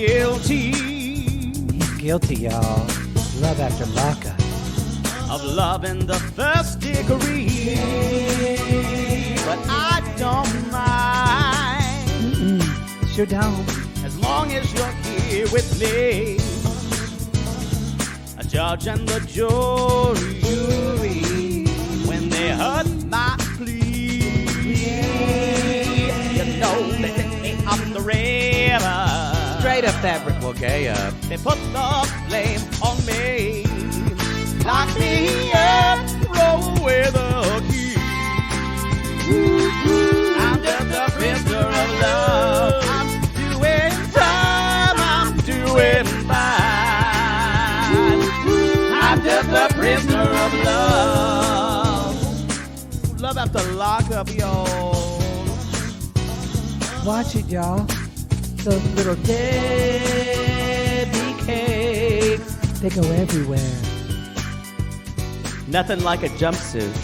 guilty. He's guilty, y'all. Love after lockup. Of love in the first degree. But I don't mind. Sure don't. As long as you're here with me. A judge and the jury. When they heard my plea. You know they picked me up the river. Straight up that brick. Well, gay up. They put the blame on me. Lock me up, throw away the key. I'm just a prisoner of love. I'm doing time, I'm doing fine. I'm just a prisoner of love. Love after lockup, y'all. Watch it, y'all. Those little Debbie cakes. They go everywhere. Nothing like a jumpsuit.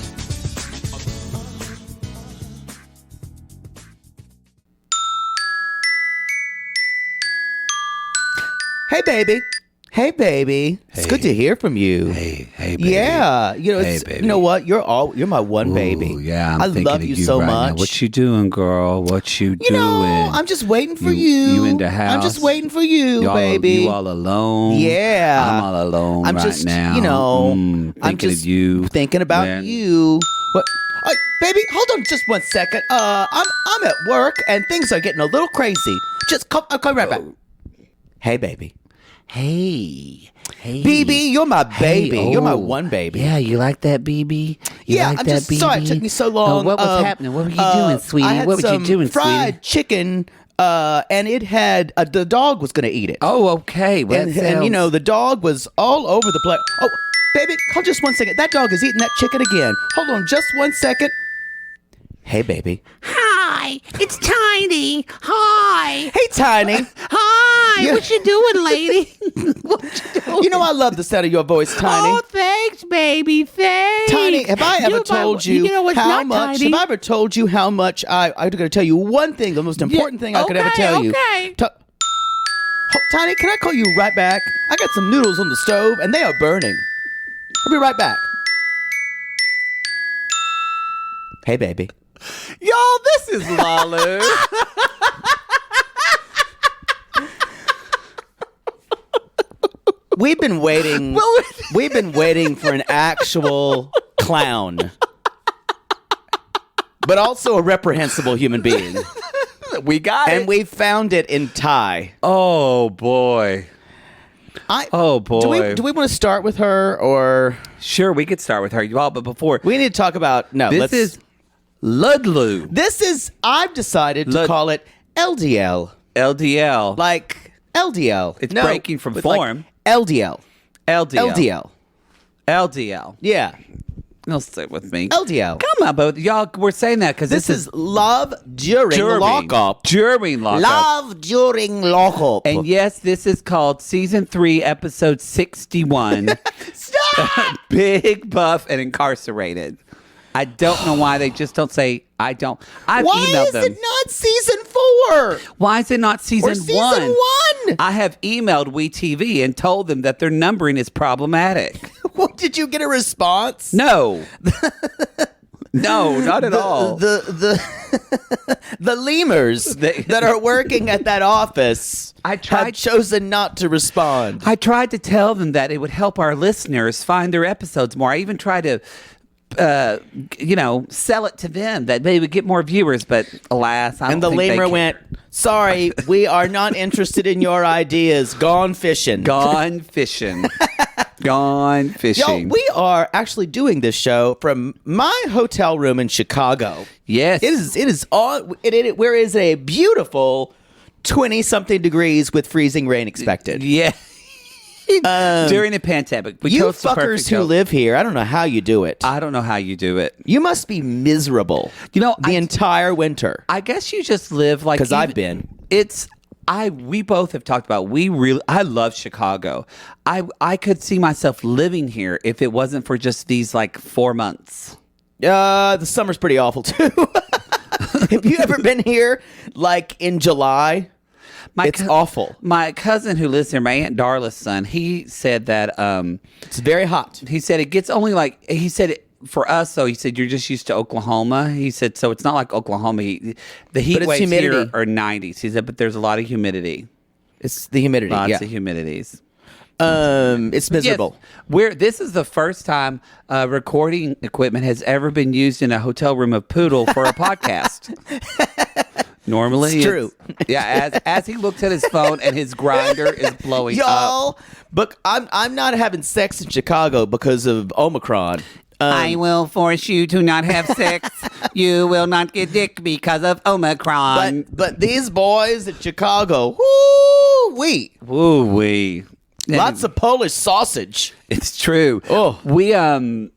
Hey, baby. Hey, baby. It's good to hear from you. Hey, baby. Yeah, you know, it's, baby. you know what? You're my one baby. Yeah, I love you so right much. Now. What you doing, girl? What you doing? You know, I'm just waiting for you. You in the house? I'm just waiting for you, baby. You all alone? Yeah, I'm all alone I'm right just, now. You know, I'm thinking just of you. thinking about you. What? Hey, baby, hold on just 1 second. I'm at work and things are getting a little crazy. I'll come right back. Hey, baby. Hey. BB, you're my baby. Hey, You're my one baby. Yeah, you like that, BB? You Yeah, like I'm that, just BB? sorry it took me so long. What was happening? What were you doing, sweetie? I had What were you some doing, fried sweetie? chicken, and it had the dog was going to eat it. Oh, okay. Well, and you know the dog was all over the place. Oh, baby, hold just 1 second. That dog is eating that chicken again. Hold on, just 1 second. Hey, baby. Hi, it's Tiny. Hi. Hey, Tiny. Hi. Yeah. What you doing, lady? What you doing? You know I love the sound of your voice, Tiny. Oh, thanks, baby. Thanks. Tiny, have I ever told you, know what's how not much? Tiny? Have I ever told you how much I'm going to tell you one thing, the most important thing I could ever tell you. Okay. Tiny, can I call you right back? I got some noodles on the stove and they are burning. I'll be right back. Hey, baby. Y'all, this is Lalu. We've been waiting. We've been waiting for an actual clown, but also a reprehensible human being. We got it. And we found it in Ty. Oh, boy. Oh, boy. Do we want to start with her or? Sure, we could start with her, y'all, but before. We need to talk about. No, This is Ludlu. I've decided to call it LDL. LDL. Like LDL. It's breaking from form. Like LDL. LDL. LDL. LDL. Yeah. You'll stay with me. LDL. Come on, both y'all. We're saying that because This is love during lockup. During lockup. Love during lockup. And yes, this is called Season 3, Episode 61. Stop! Big Buff and Incarcerated. I don't know why they just don't say, I don't. I've Why emailed is them. it not season 4? Why is it not season Or season 1? 1? I have emailed WeTV and told them that their numbering is problematic. What, did you get a response? No. No, not at all. The lemurs that are working at that office have chosen not to respond. I tried to tell them that it would help our listeners find their episodes more. I even tried to sell it to them that they would get more viewers, but alas, I don't And the think they lemur can. went, sorry, we are not interested in your ideas. Gone fishing. Gone fishing. Gone fishing. Yo, we are actually doing this show from my hotel room in Chicago. Yes. It is on where is a beautiful 20-something degrees with freezing rain expected. Yeah. During a pandemic. We You chose the perfect fuckers who show. live here, I don't know how you do it. I don't know how you do it. You must be miserable. The entire winter. I guess you just live like Because I've been. We both have talked about I love Chicago. I could see myself living here if it wasn't for just these like 4 months. The summer's pretty awful too. Have you ever been here like in July? It's awful. My cousin who lives there, my Aunt Darla's son, he said that It's very hot. he said it gets only like he said it for us though. He said you're just used to Oklahoma. He said so it's not like Oklahoma heat. The heat But it's waves humidity. here are 90s. He said, but there's a lot of humidity. It's the humidity. Lots yeah. of humidities. It's miserable. Yes, this is the first time recording equipment has ever been used in a hotel room of Poodle for a podcast. Normally, It's true. Yeah, as he looks at his phone and his grinder is blowing up. Y'all, but I'm not having sex in Chicago because of Omicron. I will force you to not have sex. You will not get dick because of Omicron. But these boys at Chicago, woo-wee. Woo-wee. Lots of Polish sausage. It's true. Oh. We did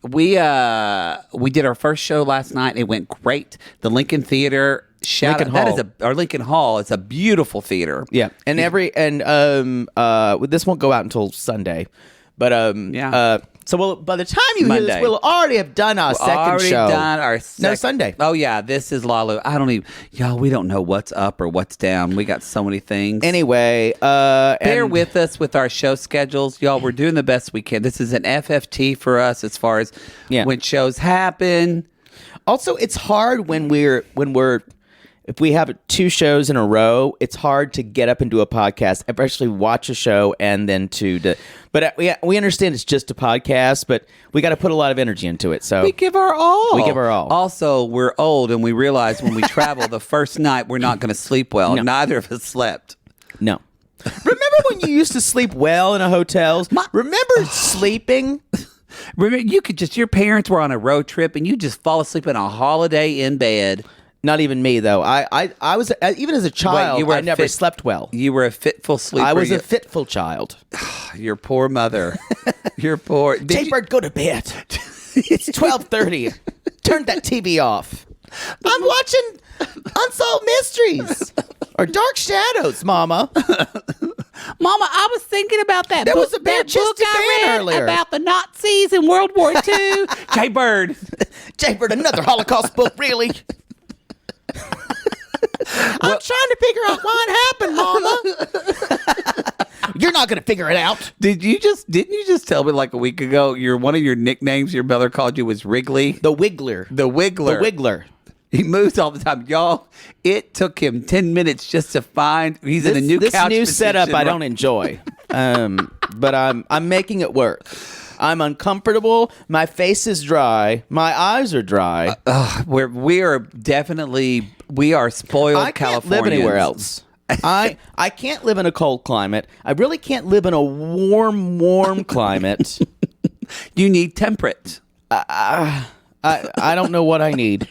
our first show last night. It went great. The Lincoln Theater. Lincoln Hall. Lincoln Hall. It's a beautiful theater. Yeah, and this won't go out until Sunday, but so by the time you hear this, Monday. we'll already have done our second Already show. done our No, Sunday. Oh yeah, this is Lalu. I don't even, y'all. We don't know what's up or what's down. We got so many things. Anyway, Bear with us with our show schedules, y'all. We're doing the best we can. This is an FFT for us as far as when shows happen. Also, it's hard when if we have 2 shows in a row, it's hard to get up and do a podcast, especially watch a show and then but we understand it's just a podcast, but we got to put a lot of energy into it. So We give our all. We give our all. Also, we're old and we realize when we travel the first night we're not going to sleep well. No. Neither of us slept. No. Remember when you used to sleep well in a hotels? Remember sleeping? Remember, your parents were on a road trip and you just fall asleep in a holiday in bed. Not even me though. I was even as a child. I never slept well. You were a fitful sleeper. I was a fitful child. Your poor mother. Your poor. Jaybird, go to bed. It's 12:30. Turn that TV off. I'm watching Unsolved Mysteries or Dark Shadows, Mama. Mama, I was thinking about that There book, was a that book bare-chested I man read earlier. about the Nazis in World War II. Jaybird. Jaybird, another Holocaust book, really? I'm trying to figure out why it happened, Mama. You're not going to figure it out. Didn't you just tell me like a week ago one of your nicknames your mother called you was Wrigley? The Wiggler. The Wiggler. The Wiggler. He moves all the time. Y'all, it took him 10 minutes just to find he's in a new couch This new position, setup I right? don't enjoy. But I'm making it work. I'm uncomfortable. My face is dry. My eyes are dry. We are spoiled I can't Californians. live anywhere else. I can't live in a cold climate. I really can't live in a warm climate. You need temperate. I don't know what I need.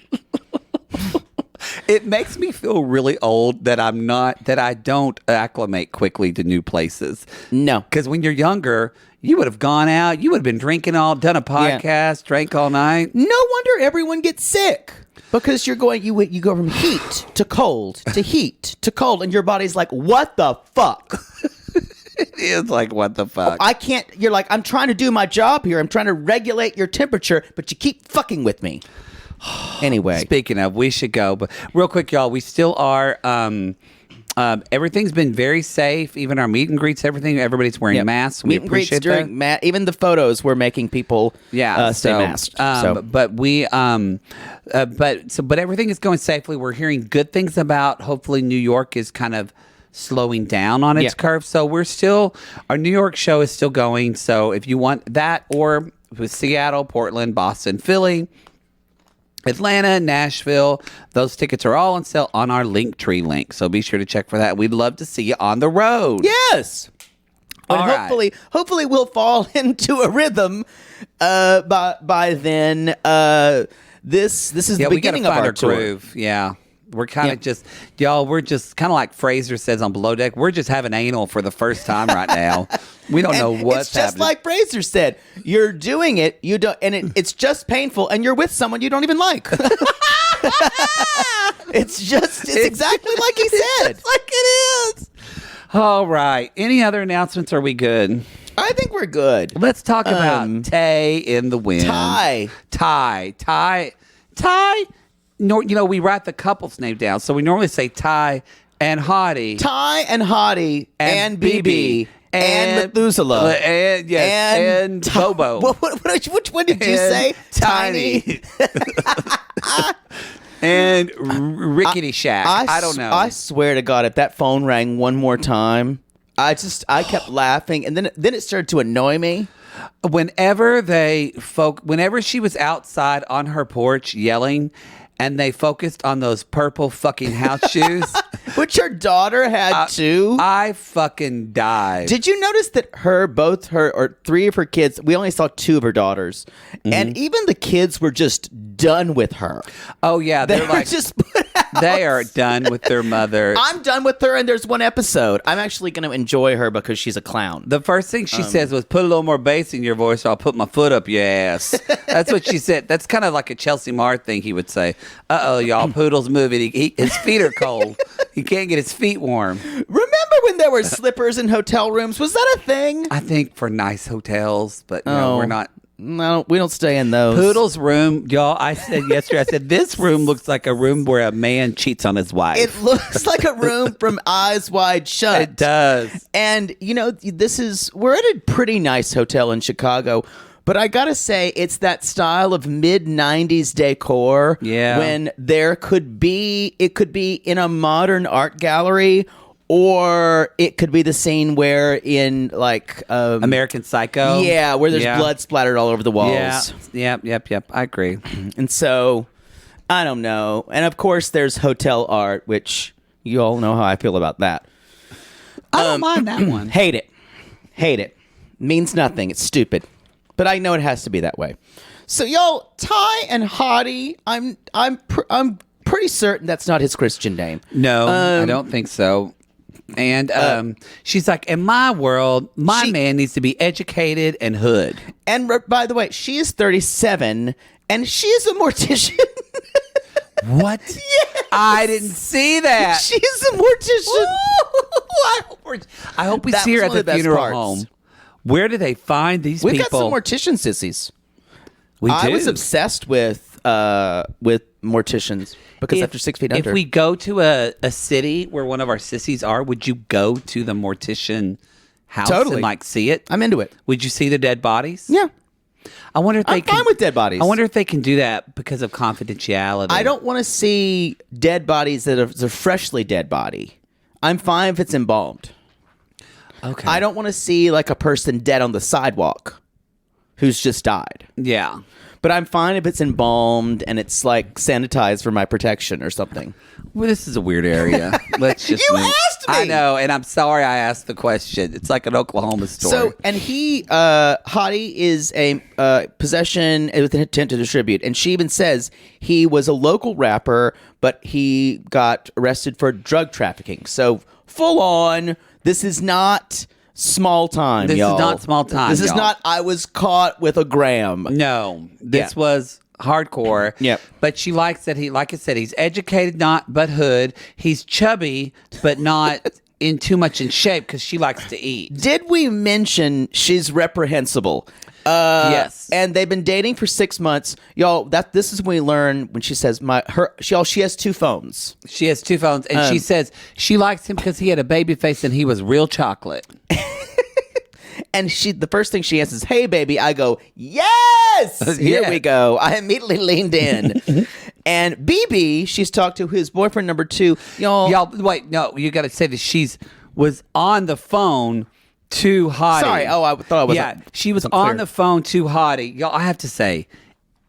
It makes me feel really old that I don't acclimate quickly to new places. No. Because when you're younger, you would have gone out, you would have been drinking done a podcast, drank all night. No wonder everyone gets sick. Because you go from heat to cold to heat to cold, and your body's like, what the fuck? It is like, what the fuck? I can't, you're like, I'm trying to do my job here. I'm trying to regulate your temperature, but you keep fucking with me. Anyway. Speaking of, we should go. But real quick, y'all, we still are. Everything's been very safe. Even our meet and greets, everything. Everybody's wearing masks. We Meet and greets appreciate that. even the photos were making people stay so, masked. But everything is going safely. We're hearing good things about. Hopefully, New York is kind of slowing down on its curve. So our New York show is still going. So if you want that, or with Seattle, Portland, Boston, Philly, Atlanta, Nashville, those tickets are all on sale on our Linktree link. So be sure to check for that. We'd love to see you on the road. Yes. And All right. hopefully we'll fall into a rhythm by then. This is the beginning of our tour. groove. Yeah. We're kind of just, y'all, we're just kind of like Fraser says on Below Deck. We're just having anal for the first time right now. We don't know what's It's just happening. like Fraser said. You're doing it, you don't, and it's just painful, and you're with someone you don't even like. It's exactly like he said. like it is. All right. Any other announcements? Are we good? I think we're good. Let's talk about Tay in the Wind. Ty. No, we write the couple's name down. So we normally say Ty and Hottie. Ty and Hottie and BB and Methuselah and Bobo. Which one did you say? Tiny. And Rickety Shack. I don't know. I swear to God, if that phone rang one more time, I kept laughing, and then it started to annoy me. Whenever she was outside on her porch yelling, and they focused on those purple fucking house shoes, which her daughter had too. I fucking died. Did you notice that three of her kids? We only saw two of her daughters, and even the kids were just done with her. Oh yeah, they're like just put out. They are done with their mother. I'm done with her, and there's one episode. I'm actually going to enjoy her because she's a clown. The first thing she says was, "Put a little more bass in your voice, or I'll put my foot up your ass." That's what she said. That's kind of like a Chelsea Marr thing he would say. Uh-oh, y'all, Poodle's moving. His feet are cold. He can't get his feet warm. Remember when there were slippers in hotel rooms? Was that a thing? I think for nice hotels, but no, we're not. No, we don't stay in those. Poodle's room, y'all, I said yesterday, this room looks like a room where a man cheats on his wife. It looks like a room from Eyes Wide Shut. It does. And, we're at a pretty nice hotel in Chicago, but I gotta say, it's that style of mid-90s decor. Yeah. When it could be in a modern art gallery, or it could be the scene where in American Psycho. Yeah, where there's blood splattered all over the walls. Yeah. Yep. I agree. And so, I don't know. And of course, there's hotel art, which you all know how I feel about that. I don't mind that one. Hate it. Means nothing. It's stupid. But I know it has to be that way. So, y'all, Ty and Hottie, I'm pretty certain that's not his Christian name. No, I don't think so. And she's like, in my world, my man needs to be educated and hood. And by the way, she is 37, and she is a mortician. What? Yes. I didn't see that. She's a mortician. I hope we see her at the funeral home. Where do they find these people? We've got some mortician sissies. I was obsessed with morticians because after 6 Feet Under. If we go to a city where one of our sissies are, would you go to the mortician house and see it? I'm into it. Would you see the dead bodies? Yeah. I wonder if I'm fine with dead bodies. I wonder if they can do that because of confidentiality. I don't want to see dead bodies that are a freshly dead body. I'm fine if it's embalmed. Okay. I don't want to see like a person dead on the sidewalk who's just died. Yeah. But I'm fine if it's embalmed and it's like sanitized for my protection or something. Well, this is a weird area. Let's just You asked me! I know, and I'm sorry I asked the question. It's like an Oklahoma story. So, and Hottie is a possession with an intent to distribute. And she even says he was a local rapper, but he got arrested for drug trafficking. So, full on, this is not small time, This y'all. is not small time, This is y'all. not, I was caught with a gram. No, this was hardcore. Yep. But she likes that like I said, he's educated, but hood. He's chubby, but not in too much in shape because she likes to eat. Did we mention she's reprehensible? Yes. And they've been dating for 6 months. Y'all, this is when we learn when she says she has 2 phones. She has 2 phones, and she says she likes him because he had a baby face and he was real chocolate. And the first thing she answers, "Hey, baby." I go, "Yes!" Here we go. I immediately leaned in. And BB, she's talked to his boyfriend number 2. Y'all, wait, no, you got to say that was on the phone to Hottie. Sorry. Oh, I thought I was. Yeah, she was on the phone to Hottie. Y'all, I have to say,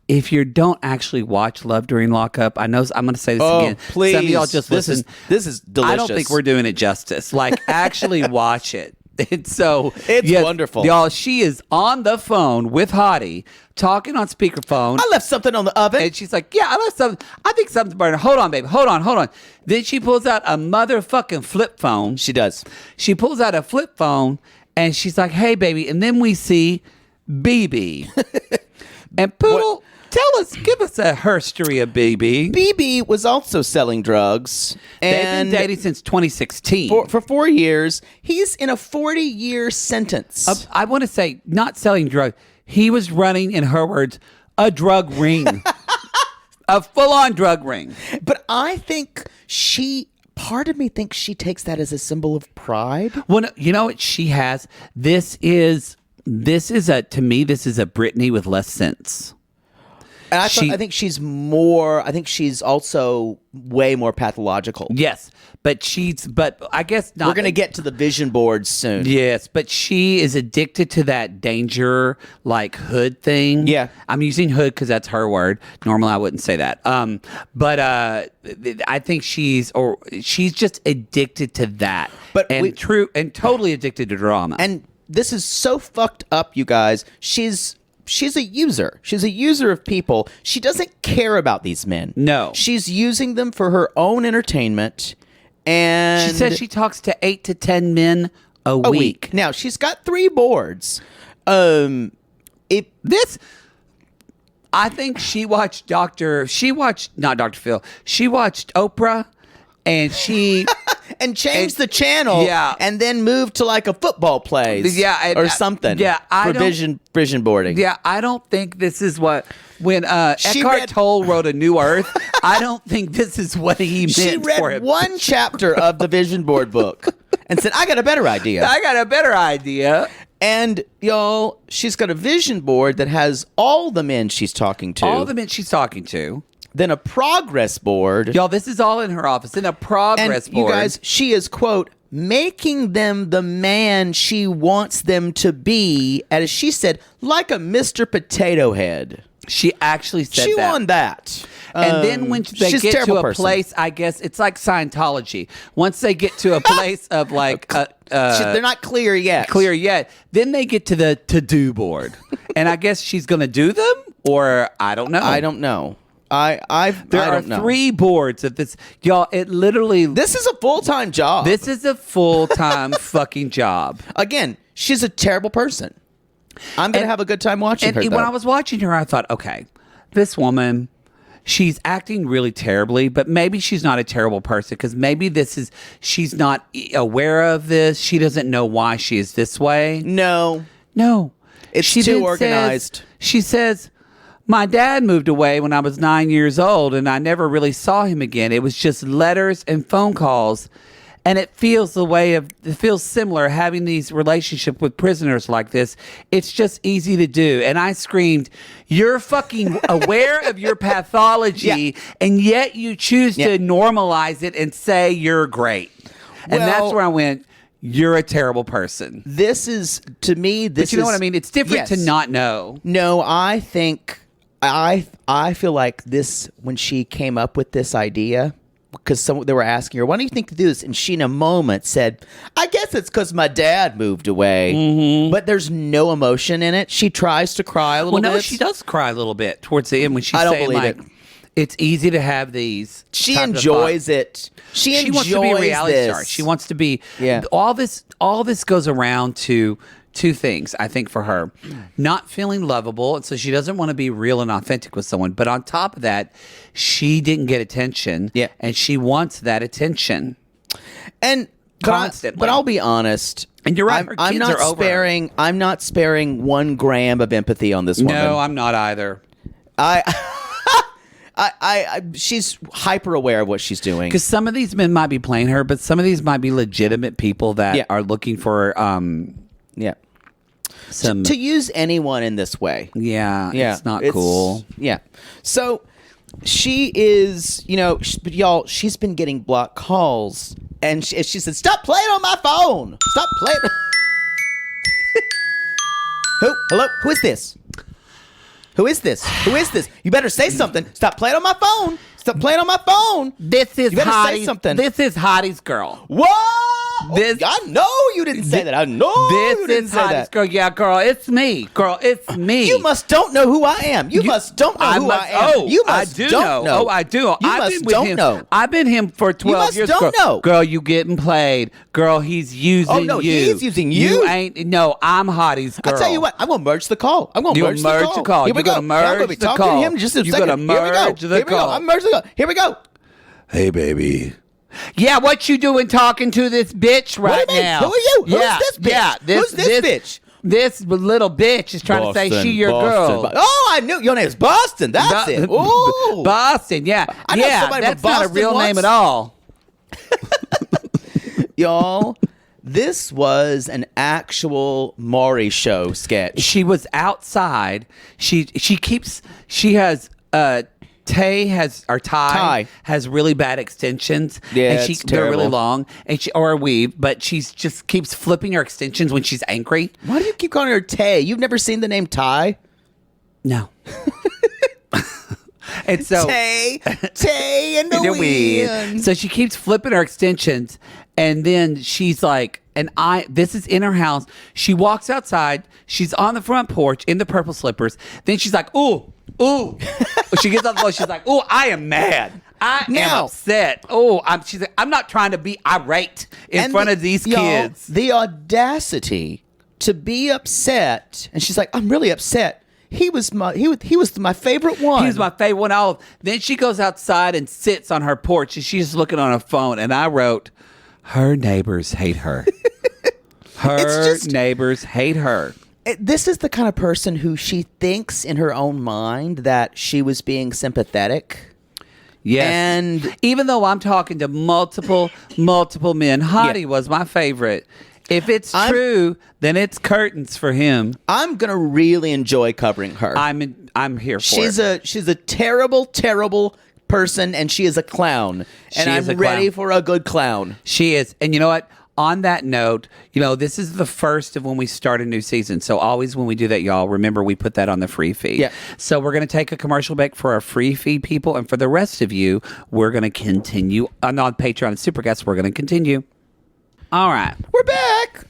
if you don't actually watch Love During Lockup, I know I'm going to say this again. Please. Some of y'all just listen. This is delicious. I don't think we're doing it justice. Like, actually watch it. It's wonderful. Y'all, she is on the phone with Hottie, talking on speakerphone. I left something on the oven. And she's like, yeah, I left something. I think something's burning. Hold on, baby. Hold on. Then she pulls out a motherfucking flip phone. She does. She pulls out a flip phone, and she's like, hey, baby. And then we see BB. And Poodle, give us a history of BB. BB was also selling drugs. And they've been dating since 2016. For 4 years. He's in a 40-year sentence. I want to say, not selling drugs. He was running, in her words, a drug ring. A full-on drug ring. But I think she part of me thinks she takes that as a symbol of pride. Well, no, you know what she has? This is to me, this is a Britney with less sense. And I think she's more. I think she's also way more pathological. Yes, but I guess not. We're gonna get to the vision boards soon. Yes, but she is addicted to that danger, like hood thing. Yeah, I'm using hood because that's her word. Normally, I wouldn't say that. But I think she's just addicted to that. But and totally addicted to drama. And this is so fucked up, you guys. She's a user. She's a user of people. She doesn't care about these men. No. She's using them for her own entertainment. And she says she talks to 8 to 10 men a week. Now, she's got 3 boards. I think she watched not Dr. Phil. She watched Oprah and she and changed the channel, and then moved to like a football plays, or something, for vision boarding. Yeah, I don't think this is what when Eckhart Tolle wrote A New Earth. I don't think this is what he meant. She read for him. one chapter of the vision board book and said, "I got a better idea. And y'all, she's got a vision board that has all the men she's talking to. Then a progress board. Y'all, this is all in her office. In a progress board. You guys, she is, quote, making them the man she wants them to be, as she said, like a Mr. Potato Head. She actually said she that. won that. And then when they get to a place, I guess it's like Scientology. Once they get to a place of like, they're not clear yet. Then they get to the to-do board, and I guess she's going to do them, or I don't know. I don't know. There are 3 boards of this, y'all. It literally. This is a full-time job. This is a full-time fucking job. Again, she's a terrible person. I'm gonna have a good time watching her. And when I was watching her, I thought, okay, this woman, she's acting really terribly, but maybe she's not a terrible person because maybe she's not aware of this. She doesn't know why she is this way. No, it's too organized. She says, my dad moved away when I was 9 years old, and I never really saw him again. It was just letters and phone calls. And it feels similar having these relationships with prisoners like this. It's just easy to do. And I screamed, you're fucking aware of your pathology, and yet you choose to normalize it and say you're great. And that's where I went, you're a terrible person. This is, to me, But you know what I mean? It's different to not know. No, I think, I feel like this, when she came up with this idea, because they were asking her, why do you think to do this? And she, in a moment, said, I guess it's because my dad moved away. Mm-hmm. But there's no emotion in it. She tries to cry a little bit. Well, no, she does cry a little bit towards the end when she's saying, like, it's easy to have these. She enjoys it. She wants to be a reality star. She wants to be. Yeah. All this goes around to 2 things, I think, for her. Not feeling lovable, and so she doesn't want to be real and authentic with someone. But on top of that, she didn't get attention, and she wants that attention. And constantly. But I'll be honest. And you're right, I'm not sparing 1 gram of empathy on this woman. No, I'm not either. She's hyper aware of what she's doing. Because some of these men might be playing her, but some of these might be legitimate people that are looking for to use anyone in this way. It's not cool. Yeah. So she is, but y'all, she's been getting blocked calls, and she said, "Stop playing on my phone. Stop playing." Hello? Who is this? Who is this? You better say something. Stop playing on my phone. Stop playing on my phone. This is you better say something. This is Hottie's girl. Whoa! I know you didn't say that. I know you didn't say that. Girl. Yeah, girl, it's me. Girl, it's me. You don't know who I am. You must don't know who I am. Oh, you must I do know. Oh, I do. I've been him for 12 years. Don't know. Girl, you getting played. Girl, he's using you. Oh, no, he's using you. I'm Hottie's girl. I'll tell you what. I'm going to merge the call. You're going to merge the call. You're going to merge the call. I'm going to be talking to him just a second. You're going to merge the call. I'm merging the call. Here we go. Hey, baby. Yeah, what you doing talking to this bitch right now? Who are you? Who's this bitch? Yeah, who's this bitch? This little bitch is trying to say she your girl. Oh, I knew your name's Boston. That's it. Ooh. Boston, yeah. I know somebody that's from Boston not a real name at all. Y'all, this was an actual Maury show sketch. She was outside. Ty has really bad extensions. Yeah, and it's they're really terrible. long, and or a weave, but she's just keeps flipping her extensions when she's angry. Why do you keep calling her Tay? You've never seen the name Ty? No. And so Tay and the wind. So she keeps flipping her extensions, and then she's like, this is in her house. She walks outside. She's on the front porch in the purple slippers. Then she's like, ooh. She gets on the floor. She's like, ooh, I am mad. I am upset. She's like, I'm not trying to be irate in front of these kids. The audacity to be upset. And she's like, I'm really upset. He was my favorite one. He was my favorite one. Then she goes outside and sits on her porch, and she's looking on her phone. And I wrote, her neighbors hate her. Neighbors hate her. This is the kind of person who she thinks in her own mind that she was being sympathetic. Yes. And even though I'm talking to multiple men, Hottie was my favorite. If it's true, then it's curtains for him. I'm gonna really enjoy covering her. I'm here for it. She's a terrible, terrible person, and she is a clown. And I'm ready for a good clown. She is. And you know what? On that note, this is the first of when we start a new season. So always when we do that, y'all, remember we put that on the free feed. Yeah. So we're going to take a commercial break for our free feed people. And for the rest of you, we're going to continue. On Patreon and Super Guests, we're going to continue. All right. We're back.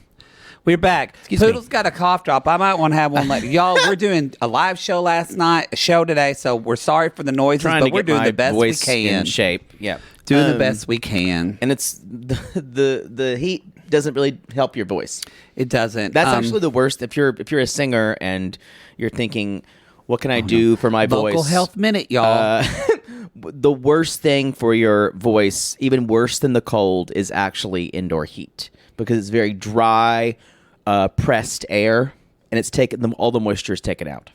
We're back. Excuse me. Poodle's got a cough drop. I might want to have one later. Y'all, we're doing a live show last night, a show today, so we're sorry for the noises, but we're doing the best we can. In shape. Yeah. Doing the best we can. And it's the heat doesn't really help your voice. It doesn't. That's actually the worst. If you're a singer and you're thinking, what can I do for my voice? Vocal Health Minute, y'all. The worst thing for your voice, even worse than the cold, is actually indoor heat because it's very dry, pressed air, and it's taken all the moisture is taken out.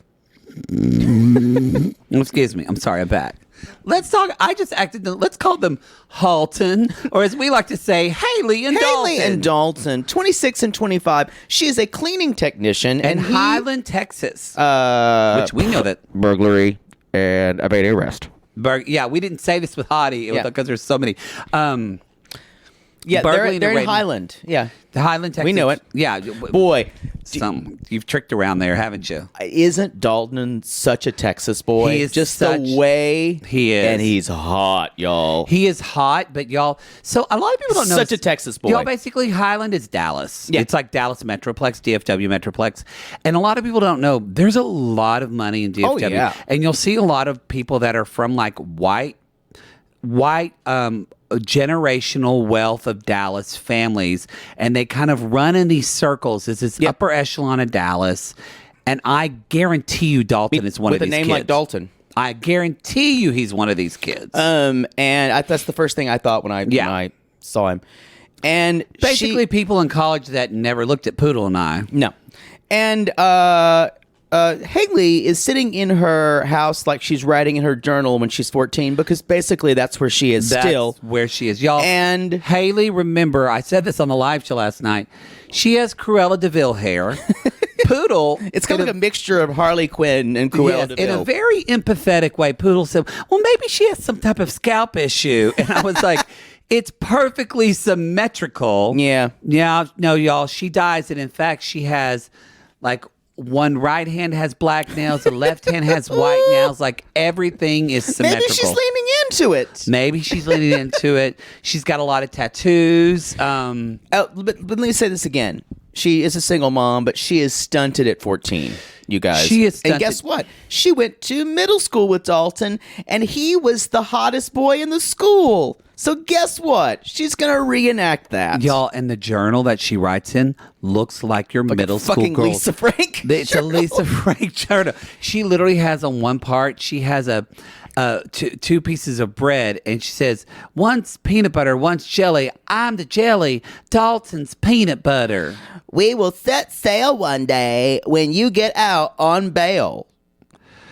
Excuse me. I'm sorry. I'm back. Let's talk. Let's call them Halton, or as we like to say, Haley and Dalton. 26 and 25. She is a cleaning technician in Highland, Texas. Which we know that. Burglary and evading arrest. Yeah, we didn't say this with Hottie. It was because there's so many. Yeah, they're in Highland. Yeah. The Highland, Texas. We know it. Yeah. Boy. You've tricked around there, haven't you? Isn't Dalton such a Texas boy? He is just the way he is. And he's hot, y'all. He is hot, but y'all, so a lot of people don't know. Such a Texas boy. Y'all, basically, Highland is Dallas. Yeah. It's like Dallas Metroplex, DFW Metroplex. And a lot of people don't know there's a lot of money in DFW. Oh, yeah. And you'll see a lot of people that are from like white generational wealth of Dallas families, and they kind of run in these circles. This is upper echelon of Dallas, and I guarantee you Dalton is one of these kids. With a name like Dalton. I guarantee you he's one of these kids. And that's the first thing I thought when I saw him. And basically people in college that never looked at Poodle and I. No. And Haley is sitting in her house like she's writing in her journal when she's 14 because basically that's where she is still. Where she is. Y'all, and Haley, remember, I said this on the live show last night. She has Cruella DeVille hair. Poodle. It's kind of like a mixture of Harley Quinn and Cruella DeVille. In a very empathetic way, Poodle said, well, maybe she has some type of scalp issue. And I was like, it's perfectly symmetrical. Yeah. Yeah. No, y'all, she dies. And in fact, she has like one right hand has black nails, the left hand has white nails. Like everything is symmetrical. Maybe she's leaning into it. Maybe she's leaning into it. She's got a lot of tattoos. But let me say this again. She is a single mom, but she is stunted at 14, you guys. She is stunted. And guess what? She went to middle school with Dalton, and he was the hottest boy in the school. So guess what? She's going to reenact that. Y'all, and the journal that she writes in looks like your middle school fucking girl. Lisa Frank. It's a Lisa Frank journal. She literally has on one part, she has two pieces of bread, and she says, one's peanut butter, one's jelly. I'm the jelly. Dalton's peanut butter. We will set sail one day when you get out on bail.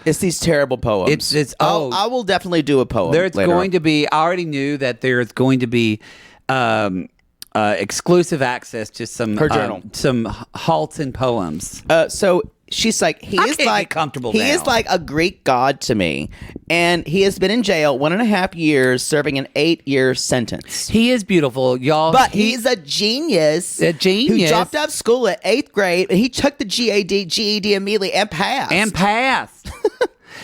It's these terrible poems. I will definitely do a poem. There's later going on. to be. I already knew that there's going to be exclusive access to some Her journal. some Halton poems. So she's like, he I is can't like get comfortable he now. is like a Greek god to me, and he has been in jail 1.5 years, serving an 8-year sentence. He is beautiful, y'all. But he's a genius. A genius. Who dropped out of school at 8th grade, and he took the GED immediately and passed.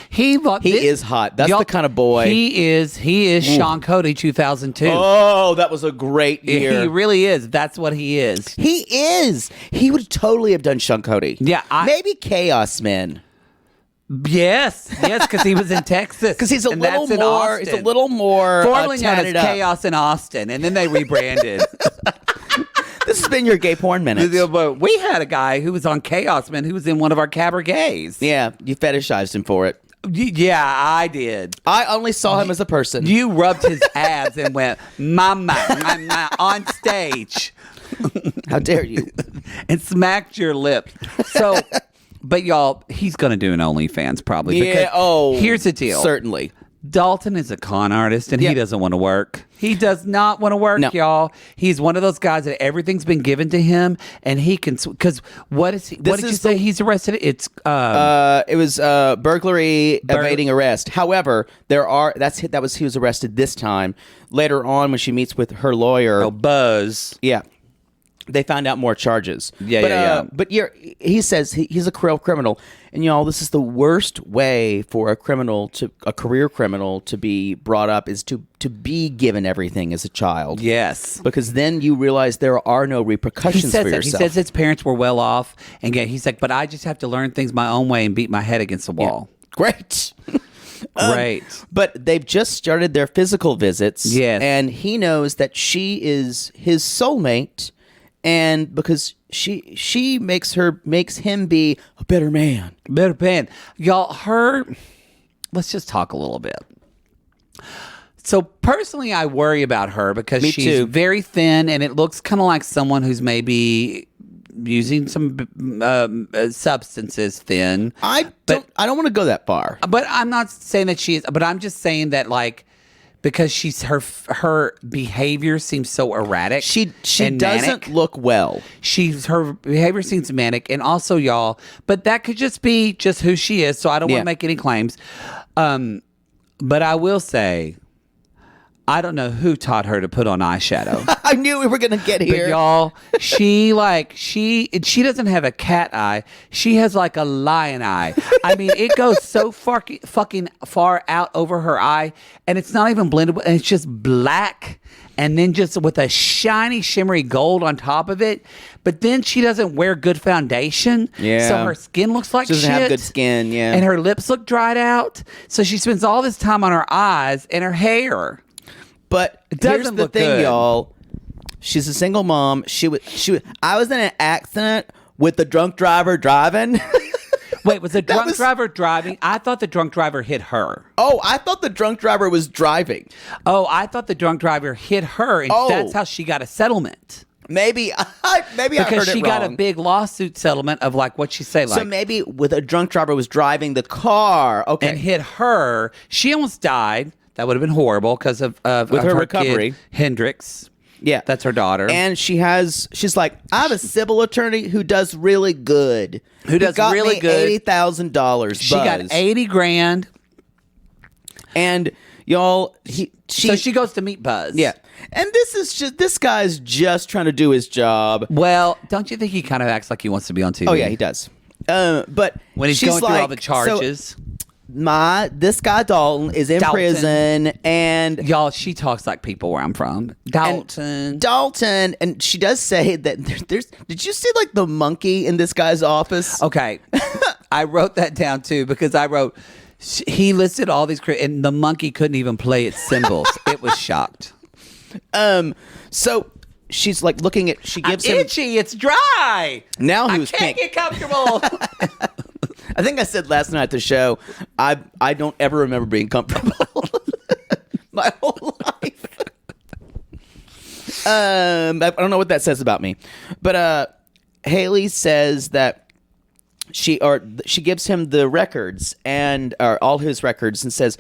He is hot. That's the kind of boy. He is Sean Cody 2002. Oh, that was a great year. He really is. That's what he is. He is. He would totally have done Sean Cody. Yeah, maybe Chaos Men. Yes, because he was in Texas. Because he's a and little that's in more. Austin. It's a little more. Formerly known as tatted up. Chaos in Austin, and then they rebranded. This has been your gay porn minute. But we had a guy who was on Chaos Man who was in one of our cabarets. Yeah, you fetishized him for it. Yeah, I did. I only saw him as a person. You rubbed his abs and went, mama, on stage. How dare you? And smacked your lip. So, but y'all, he's going to do an OnlyFans probably. Yeah, because here's the deal. Certainly. Dalton is a con artist and Yeah. he doesn't want to work. He does not want to work, No. y'all. He's one of those guys that everything's been given to him and he can, because what is he, what did you say he's arrested? It's, It was burglary, evading arrest. However, he was arrested this time. Later on, when she meets with her lawyer, Buzz. yeah, they found out more charges. Yeah. But he says he's a criminal, and y'all, this is the worst way for a career criminal to be brought up is to be given everything as a child. Yes. Because then you realize there are no repercussions for yourself. He says his parents were well off, and he's like, but I just have to learn things my own way and beat my head against the wall. Great. Great. But they've just started their physical visits. Yes. And he knows that she is his soulmate, and because she makes him be a better man. Better pen. Y'all, let's just talk a little bit. So personally, I worry about her because Me she's too. very thin and it looks kind of like someone who's maybe using some substances thin. I don't want to go that far. But I'm not saying that she is, but I'm just saying that because she's her behavior seems so erratic. She and doesn't manic. look well. Her behavior seems manic, and also y'all, but that could just be just who she is. So I don't want Yeah. to make any claims. But I will say, I don't know who taught her to put on eyeshadow. I knew we were gonna get But here. y'all, she doesn't have a cat eye. She has like a lion eye. I mean, it goes so fucking far out over her eye, and it's not even blended. And it's just black, and then just with a shiny, shimmery gold on top of it. But then she doesn't wear good foundation. Yeah. So her skin looks like She doesn't shit. have good skin, yeah. And her lips look dried out. So she spends all this time on her eyes and her hair. But doesn't here's the look thing, good. y'all. She's a single mom. I was in an accident with the drunk driver driving. Wait, was the drunk was- driver driving? I thought the drunk driver hit her. Oh, I thought the drunk driver was driving. Oh, I thought the drunk driver hit her, and Oh. that's how she got a settlement. Maybe I heard Because it she got a wrong. big lawsuit settlement of what'd she say? So maybe with a drunk driver was driving the car. Okay. and hit her. She almost died. That would have been horrible because of With of her kid, recovery. Hendrix. Yeah. That's her daughter. And she's like, I have a civil attorney who does really good. Who does He got really me good. $80,000. she got 80 grand. And y'all, So she goes to meet Buzz. yeah. And this guy's just trying to do his job. Well, don't you think he kind of acts like he wants to be on TV? Oh yeah, he does. But When he's she's going through all like, the charges. this guy Dalton is in Dalton. prison, and Y'all, she talks like people where I'm from. Dalton. and she does say that there's. Did you see like the monkey in this guy's office? Okay. I wrote that down too because I wrote, he listed all these, and the monkey couldn't even play its cymbals. It was shocked. So she's like looking at. She gives him. Itchy, it's dry. Now he I was can't pink. get comfortable. I think I said last night at the show, I don't ever remember being comfortable my whole life. I don't know what that says about me, but Haley says that she gives him the records and all his records and says,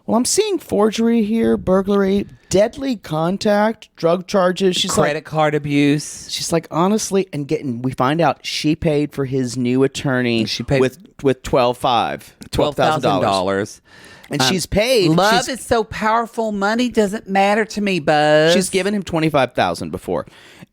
well, I'm seeing forgery here, burglary, deadly contact, drug charges. She's credit card abuse. She's like, honestly, and we find out she paid for his new attorney. She paid with $12,000. And she's paid. Love is so powerful. Money doesn't matter to me, Buzz. She's given him $25,000 before,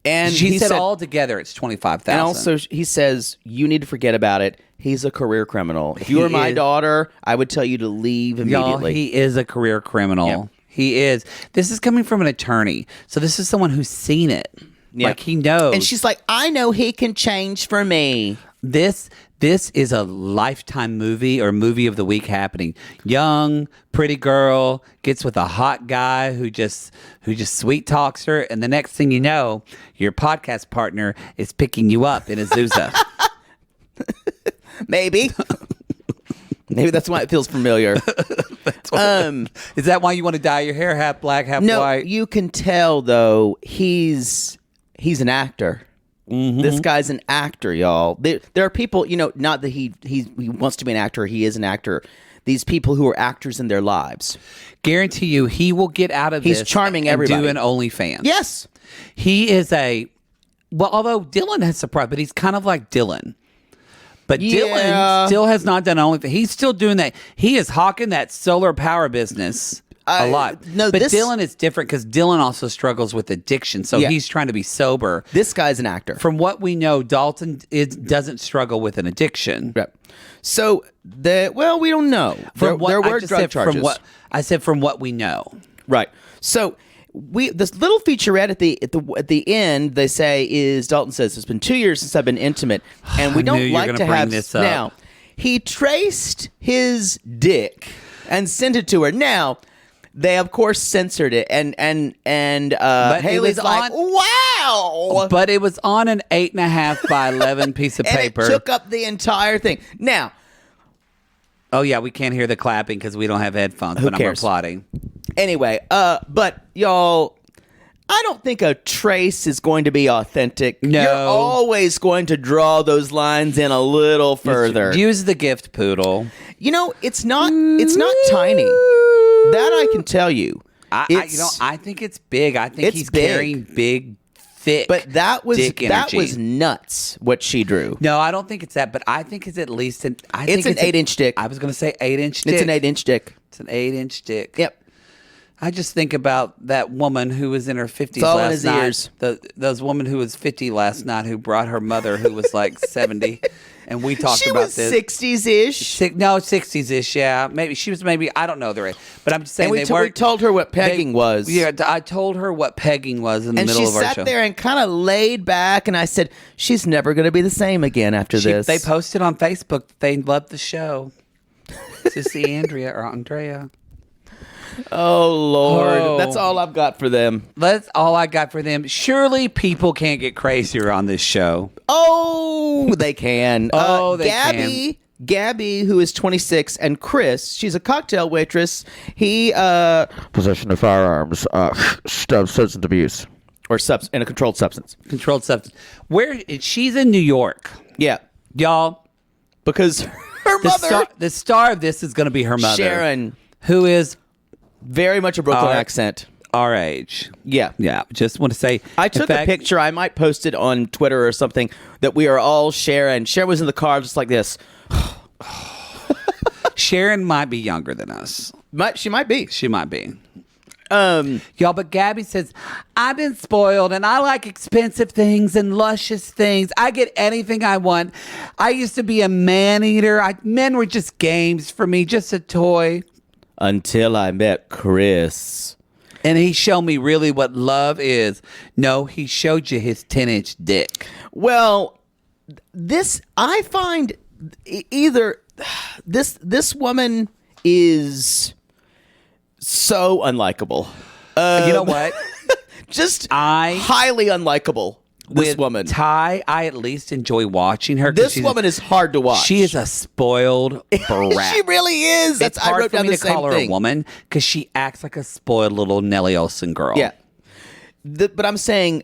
and she said all together it's $25,000. And also, he says you need to forget about it. He's a career criminal. If you were my daughter, I would tell you to leave immediately. Y'all, he is a career criminal. Yep. He is. This is coming from an attorney, so this is someone who's seen it. Yep. Like he knows. And she's like, I know he can change for me. This is a Lifetime movie or movie of the week happening. Young, pretty girl gets with a hot guy who just sweet talks her, and the next thing you know, your podcast partner is picking you up in a Zusa. Maybe that's why it feels familiar. Is that why you want to dye your hair half black, half white? No, you can tell though he's an actor. Mm-hmm. This guy's an actor, y'all. There are people, not that he wants to be an actor. He is an actor. These people who are actors in their lives. Guarantee you, he will get out of this. He's charming everybody. Do an OnlyFans. Yes, he is although Dylan has surprised, but he's kind of like Dylan. But Dylan still has not done OnlyFans. He's still doing that. He is hawking that solar power business a lot. But Dylan is different because Dylan also struggles with addiction. So he's trying to be sober. This guy's an actor. From what we know, Dalton doesn't struggle with an addiction. Right. So, we don't know. There were drug charges. From what we know. Right. So, this little featurette at the end, they say Dalton says, it's been 2 years since I've been intimate, and we don't like to have this up. Now, he traced his dick and sent it to her. Now, they of course censored it, and Haley's like, wow! But it was on an 8.5 by 11 piece of paper. And it took up the entire thing. Now, oh yeah, we can't hear the clapping because we don't have headphones. But cares? I'm applauding. Anyway, but y'all, I don't think a trace is going to be authentic. No. You're always going to draw those lines in a little further. Use the gift poodle. It's not tiny. That I can tell you. I think it's big. I think he's carrying big, thick. But that was energy. nuts. What she drew. No, I don't think it's that. But I think it's at least it's an 8-inch dick. I was going to say 8-inch dick. It's an 8-inch dick. It's an 8-inch dick. Yep. I just think about that woman who was in her 50s all last in his night. Ears. Those woman who was 50 last night who brought her mother who was like 70. And we talked about this. She was 60s-ish? No, 60s-ish, yeah. Maybe she was I don't know the rate. But I'm just saying we told her what pegging was. Yeah, I told her what pegging was in the middle of our show. And she sat there and kind of laid back, and I said, she's never going to be the same again after this. They posted on Facebook that they loved the show. To see Andrea. Oh, Lord. That's all I've got for them. That's all I got for them. Surely people can't get crazier on this show. Oh, they can. They can. Gabby, who is 26, and Chris, she's a cocktail waitress. He, possession of firearms, substance abuse. Or in a controlled substance. Controlled substance. She's in New York. Yeah. Y'all. Because her mother. The star of this is going to be her mother. Sharon. Who is very much a Brooklyn accent. Our age. Yeah. Yeah. Just want to say. I took a picture. I might post it on Twitter or something that we are all Sharon. Sharon was in the car just like this. Sharon might be younger than us. She might be. She might be. Y'all, but Gabby says, I've been spoiled and I like expensive things and luscious things. I get anything I want. I used to be a man eater. Men were just games for me, just a toy. Until I met Chris. And he showed me really what love is. No, he showed you his 10-inch dick. Well, I find either this woman is so unlikable. You know what? Just highly unlikable. This woman. Ty, I at least enjoy watching her. This woman is hard to watch. She is a spoiled brat. She really is. It's hard I wrote for down me the to call her same thing. a woman because she acts like a spoiled little Nellie Olson girl. Yeah. But I'm saying,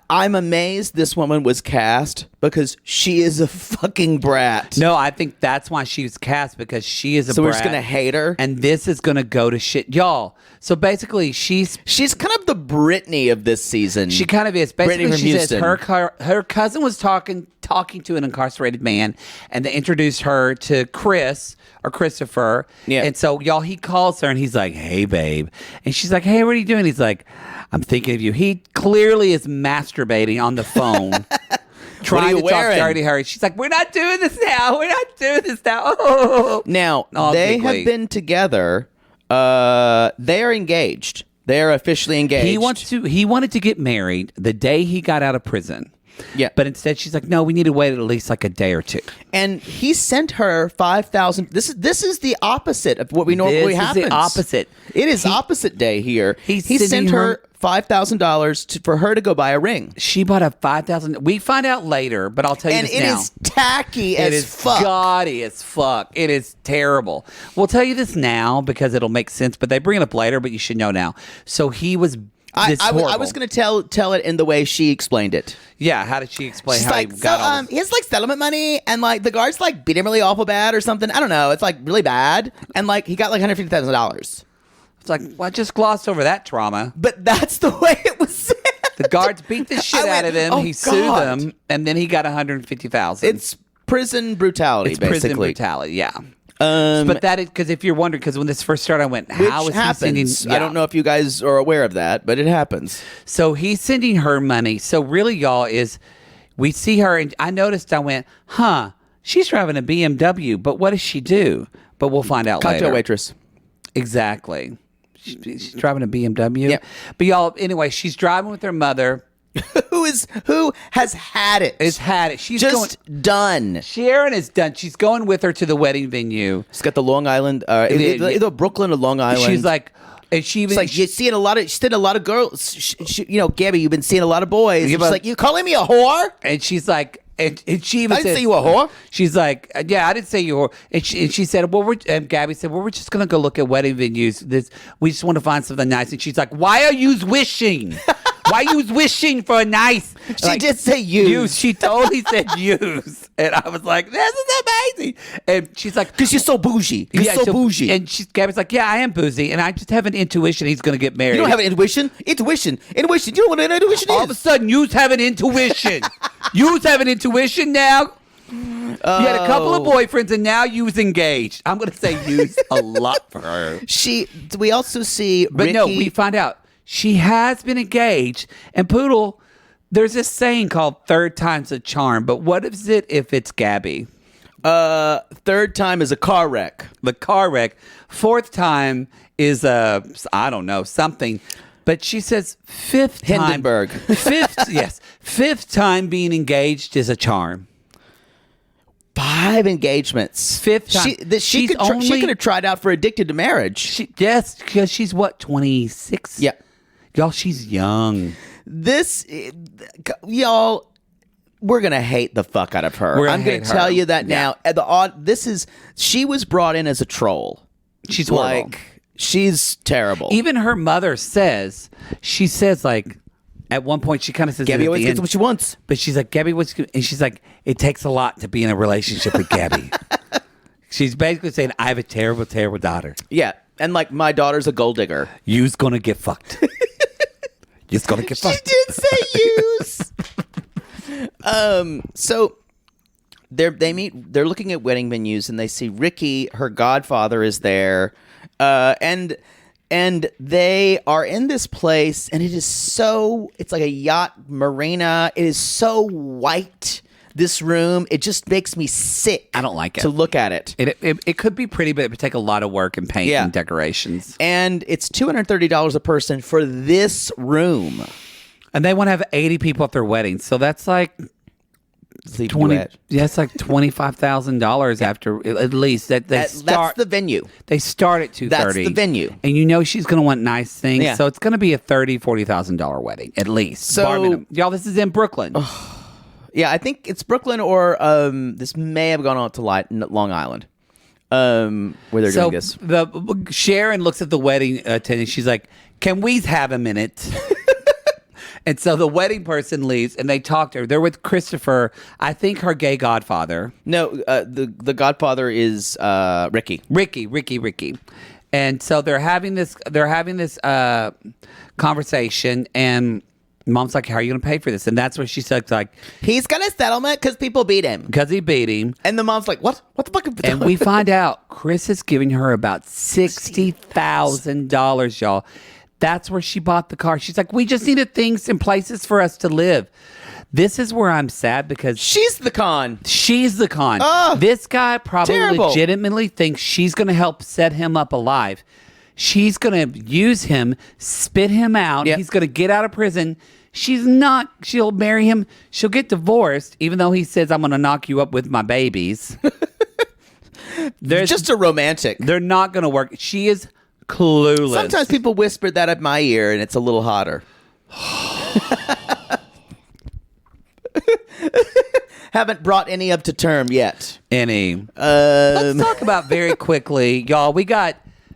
I'm amazed this woman was cast because she is a fucking brat. No, I think that's why she was cast, because she is a So brat. we're just gonna hate her? And this is gonna go to shit. Y'all. So basically she's kind of the Britney of this season. She kind of is. Basically, Brittany from she says Houston. her cousin was talking to an incarcerated man, and they introduced her to Chris or Christopher. Yeah. And so, y'all, he calls her and he's like, "Hey, babe," and she's like, "Hey, what are you doing?" He's like, "I'm thinking of you." He clearly is masturbating on the phone. Trying to talk dirty to her. She's like, "We're not doing this now. We're not doing this now." Oh. Now, All they giggly. have been together. They are engaged. They are officially engaged. He wanted to get married the day he got out of prison. Yeah. But instead she's like, "No, we need to wait at least like a day or two." And he sent her 5,000. This is the opposite of what we normally This is happens. the opposite. It is opposite day here. He's He sent sending her her $5,000 for her to go buy a ring. She bought a 5,000. We find out later, but I'll tell you And this it now. is tacky It as is fuck. gaudy as fuck. It is terrible. We'll tell you this now because it'll make sense, but they bring it up later, but you should know now. So he was I horrible. was going to tell it in the way she explained it. Yeah, how did she explain She's how like, he got all this? he has like settlement money, and like the guards like beat him really awful bad or something. I don't know. It's like really bad, and like he got like $150,000. It's like, well, I just glossed over that trauma. But that's the way it was said. The guards beat the shit I out went, of him. "Oh, He sued God." them, and then he got $150,000. It's prison brutality, It's basically. prison brutality, yeah. But that is because if you're wondering, because when this first started, I went, "How Which is he sending?" happens. I don't know if you guys are aware of that, but it happens. So he's sending her money. So really, y'all, is we see her, and I noticed. I went, "Huh? She's driving a BMW, but what does she do?" But we'll find out Cocktail later. waitress. Exactly. She's driving a BMW. Yeah. But y'all, anyway, she's driving with her mother. Who has had it? Has had it. She's just done. Sharon is done. She's going with her to the wedding venue. She's got the Long Island, either Brooklyn or Long Island. She's like, and she even it's like you're seeing a lot of girls. You know, Gabby, you've been seeing a lot of boys. Yeah, She's but- like, you calling me a whore? and she's like, and she even I didn't said, say you a whore. She's like, yeah, I didn't say you were. And she said, well, and Gabby said, well, we're just gonna go look at wedding venues. We just want to find something nice. And she's like, why are you wishing? Why you wishing for a nice? She did say use. She totally said use, and I was like, this is amazing. And she's like, Because you're so bougie. You're so bougie. And Gabby's like, yeah, I am bougie, and I just have an intuition he's gonna get married. You don't have an intuition? Intuition. You know what an intuition All of a is? sudden, you have an intuition. You have an intuition now. You had a couple of boyfriends, and now you's engaged. I'm going to say you's a lot for her. We also see But Ricky. no, we find out she has been engaged. And Poodle, there's this saying called third time's a charm. But what is it if it's Gabby? Third time is a car wreck. The car wreck. Fourth time is I don't know, something. But she says fifth time. Hindenburg. Fifth time being engaged is a charm. 5 engagements. Fifth time. She could have tried out for Addicted to Marriage. Yes, because she's what, 26? Yeah. Y'all, she's young. Y'all, we're gonna hate the fuck out of her. We're gonna I'm gonna hate tell her. you that now. She was brought in as a troll. She's horrible. She's terrible. Even her mother says, like, at one point she kind of says, Gabby at always the gets end, what she wants. but she's like, Gabby, and she's like, it takes a lot to be in a relationship with Gabby. She's basically saying, I have a terrible, terrible daughter. Yeah, and like my daughter's a gold digger. You's gonna get fucked. You's gonna get She fucked. did say use. So they meet. They're looking at wedding venues, and they see Ricky, her godfather, is there, and they are in this place, and it's like a yacht marina. It is so white. This room, it just makes me sick. I don't like it. To look at it. It could be pretty, but it would take a lot of work and paint and decorations. And it's $230 a person for this room. And they want to have 80 people at their wedding, so that's like Sleep 20. duet. Yeah, it's like $25,000 after at least that they That's start. the venue. They start at $230. That's the venue. And you know she's going to want nice things. Yeah. So it's going to be a $30,000-$40,000 wedding at least. So- bar minimum. Y'all, this is in Brooklyn. Yeah, I think it's Brooklyn or this may have gone on to Long Island, where they're So doing this. the Sharon looks at the wedding attendant. She's like, "Can we have a minute?" And so the wedding person leaves, and they talk to her. They're with Christopher, I think her gay godfather. No, the godfather is Ricky. Ricky. And so they're having this conversation, and Mom's like, how are you going to pay for this? And that's where she said, like, He's got a settlement because people beat him. because he beat him. And the mom's like, what? What the fuck? And we find out Chris is giving her about $60,000, y'all. That's where she bought the car. She's like, we just needed things and places for us to live. This is where I'm sad because She's the con. she's the con. This guy probably terrible. legitimately thinks she's going to help set him up alive. She's going to use him, spit him out. Yep. He's going to get out of prison. She's not. She'll marry him. She'll get divorced, even though he says, I'm going to knock you up with my babies. Just a romantic. They're not going to work. She is clueless. Sometimes people whisper that at my ear, and it's a little hotter. Haven't brought any up to term yet. Let's talk about very quickly, y'all. We got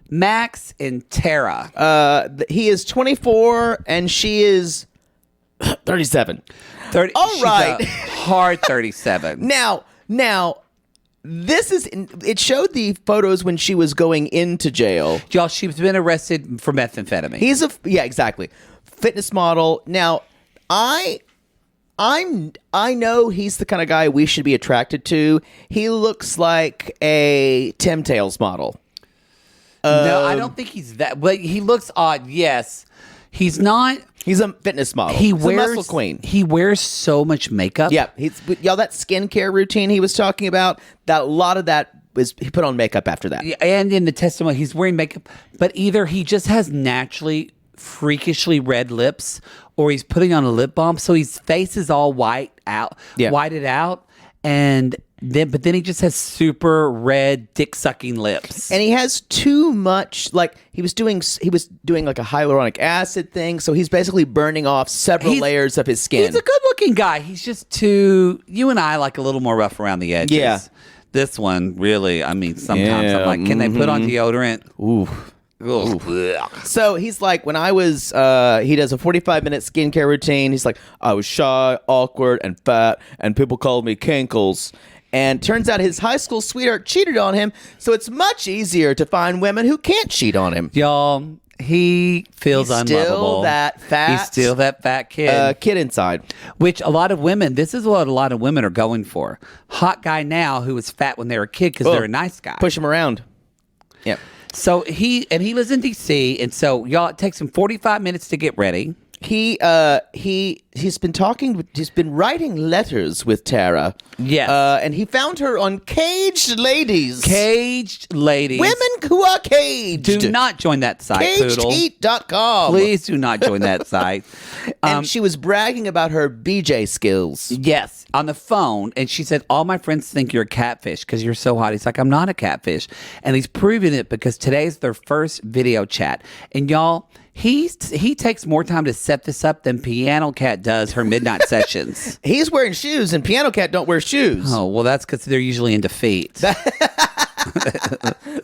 Max and Tara. He is 24, and she is 37. 30. All she's right. a hard 37. Now, this is. It showed the photos when she was going into jail. Y'all, she's been arrested for methamphetamine. He's exactly, fitness model. Now, I know he's the kind of guy we should be attracted to. He looks like a Tim Tales model. No, I don't think he's that. But he looks odd. Yes, he's not. He's a fitness model. He He's wears a muscle queen. He wears so much makeup. Yeah, y'all, that skincare routine he was talking about, that a lot of that was he put on makeup after that. Yeah, and in the testimony, he's wearing makeup, but either he just has naturally freakishly red lips, or he's putting on a lip balm, so his face is all whited out, but then he just has super red dick sucking lips. And he has too much, like he was doing like a hyaluronic acid thing, so he's basically burning off several layers of his skin. He's a good looking guy. He's just too, you and I like a little more rough around the edges. Yeah. This one really, I mean, sometimes I'm like, can they put on deodorant? Ooh. So he's like, when I was, he does a 45-minute skincare routine. He's like, I was shy, awkward, and fat, and people called me Kinkles. And turns out his high school sweetheart cheated on him, so it's much easier to find women who can't cheat on him. Y'all, he feels He's unlovable. still that fat. He's still that fat kid. Kid inside. Which a lot of women, this is what a lot of women are going for. Hot guy now who was fat when they were a kid because they're a nice guy. Push him around. Yeah. So he lives in D.C., and so y'all, it takes him 45 minutes to get ready. He's been writing letters with Tara. Yes. And he found her on Caged Ladies. Caged Ladies. Women who are caged. Do not join that site, Poodle. CagedHeat.com. Please do not join that site. And she was bragging about her BJ skills. Yes, on the phone. And she said, all my friends think you're a catfish because you're so hot. He's like, I'm not a catfish. And he's proving it because today's their first video chat. And y'all, he takes more time to set this up than Piano Cat does her midnight sessions. He's wearing shoes, and Piano Cat don't wear shoes. Oh, well, that's because they're usually into feet.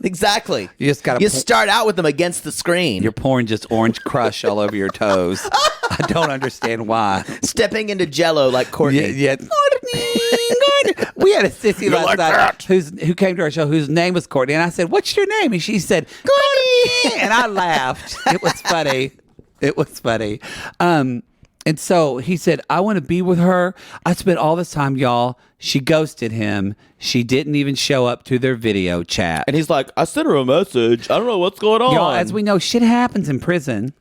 Exactly. You just got You start out with them against the screen. You're pouring just orange crush all over your toes. I don't understand why. Stepping into Jello like Courtney. Yeah. Courtney. We had a sissy last night who came to our show whose name was Courtney, and I said, "What's your name?" And she said, "Courtney," and I laughed. It was funny. And so he said, I want to be with her. I spent all this time, y'all. She ghosted him. She didn't even show up to their video chat. And he's like, I sent her a message. I don't know what's going on. Y'all, as we know, shit happens in prison.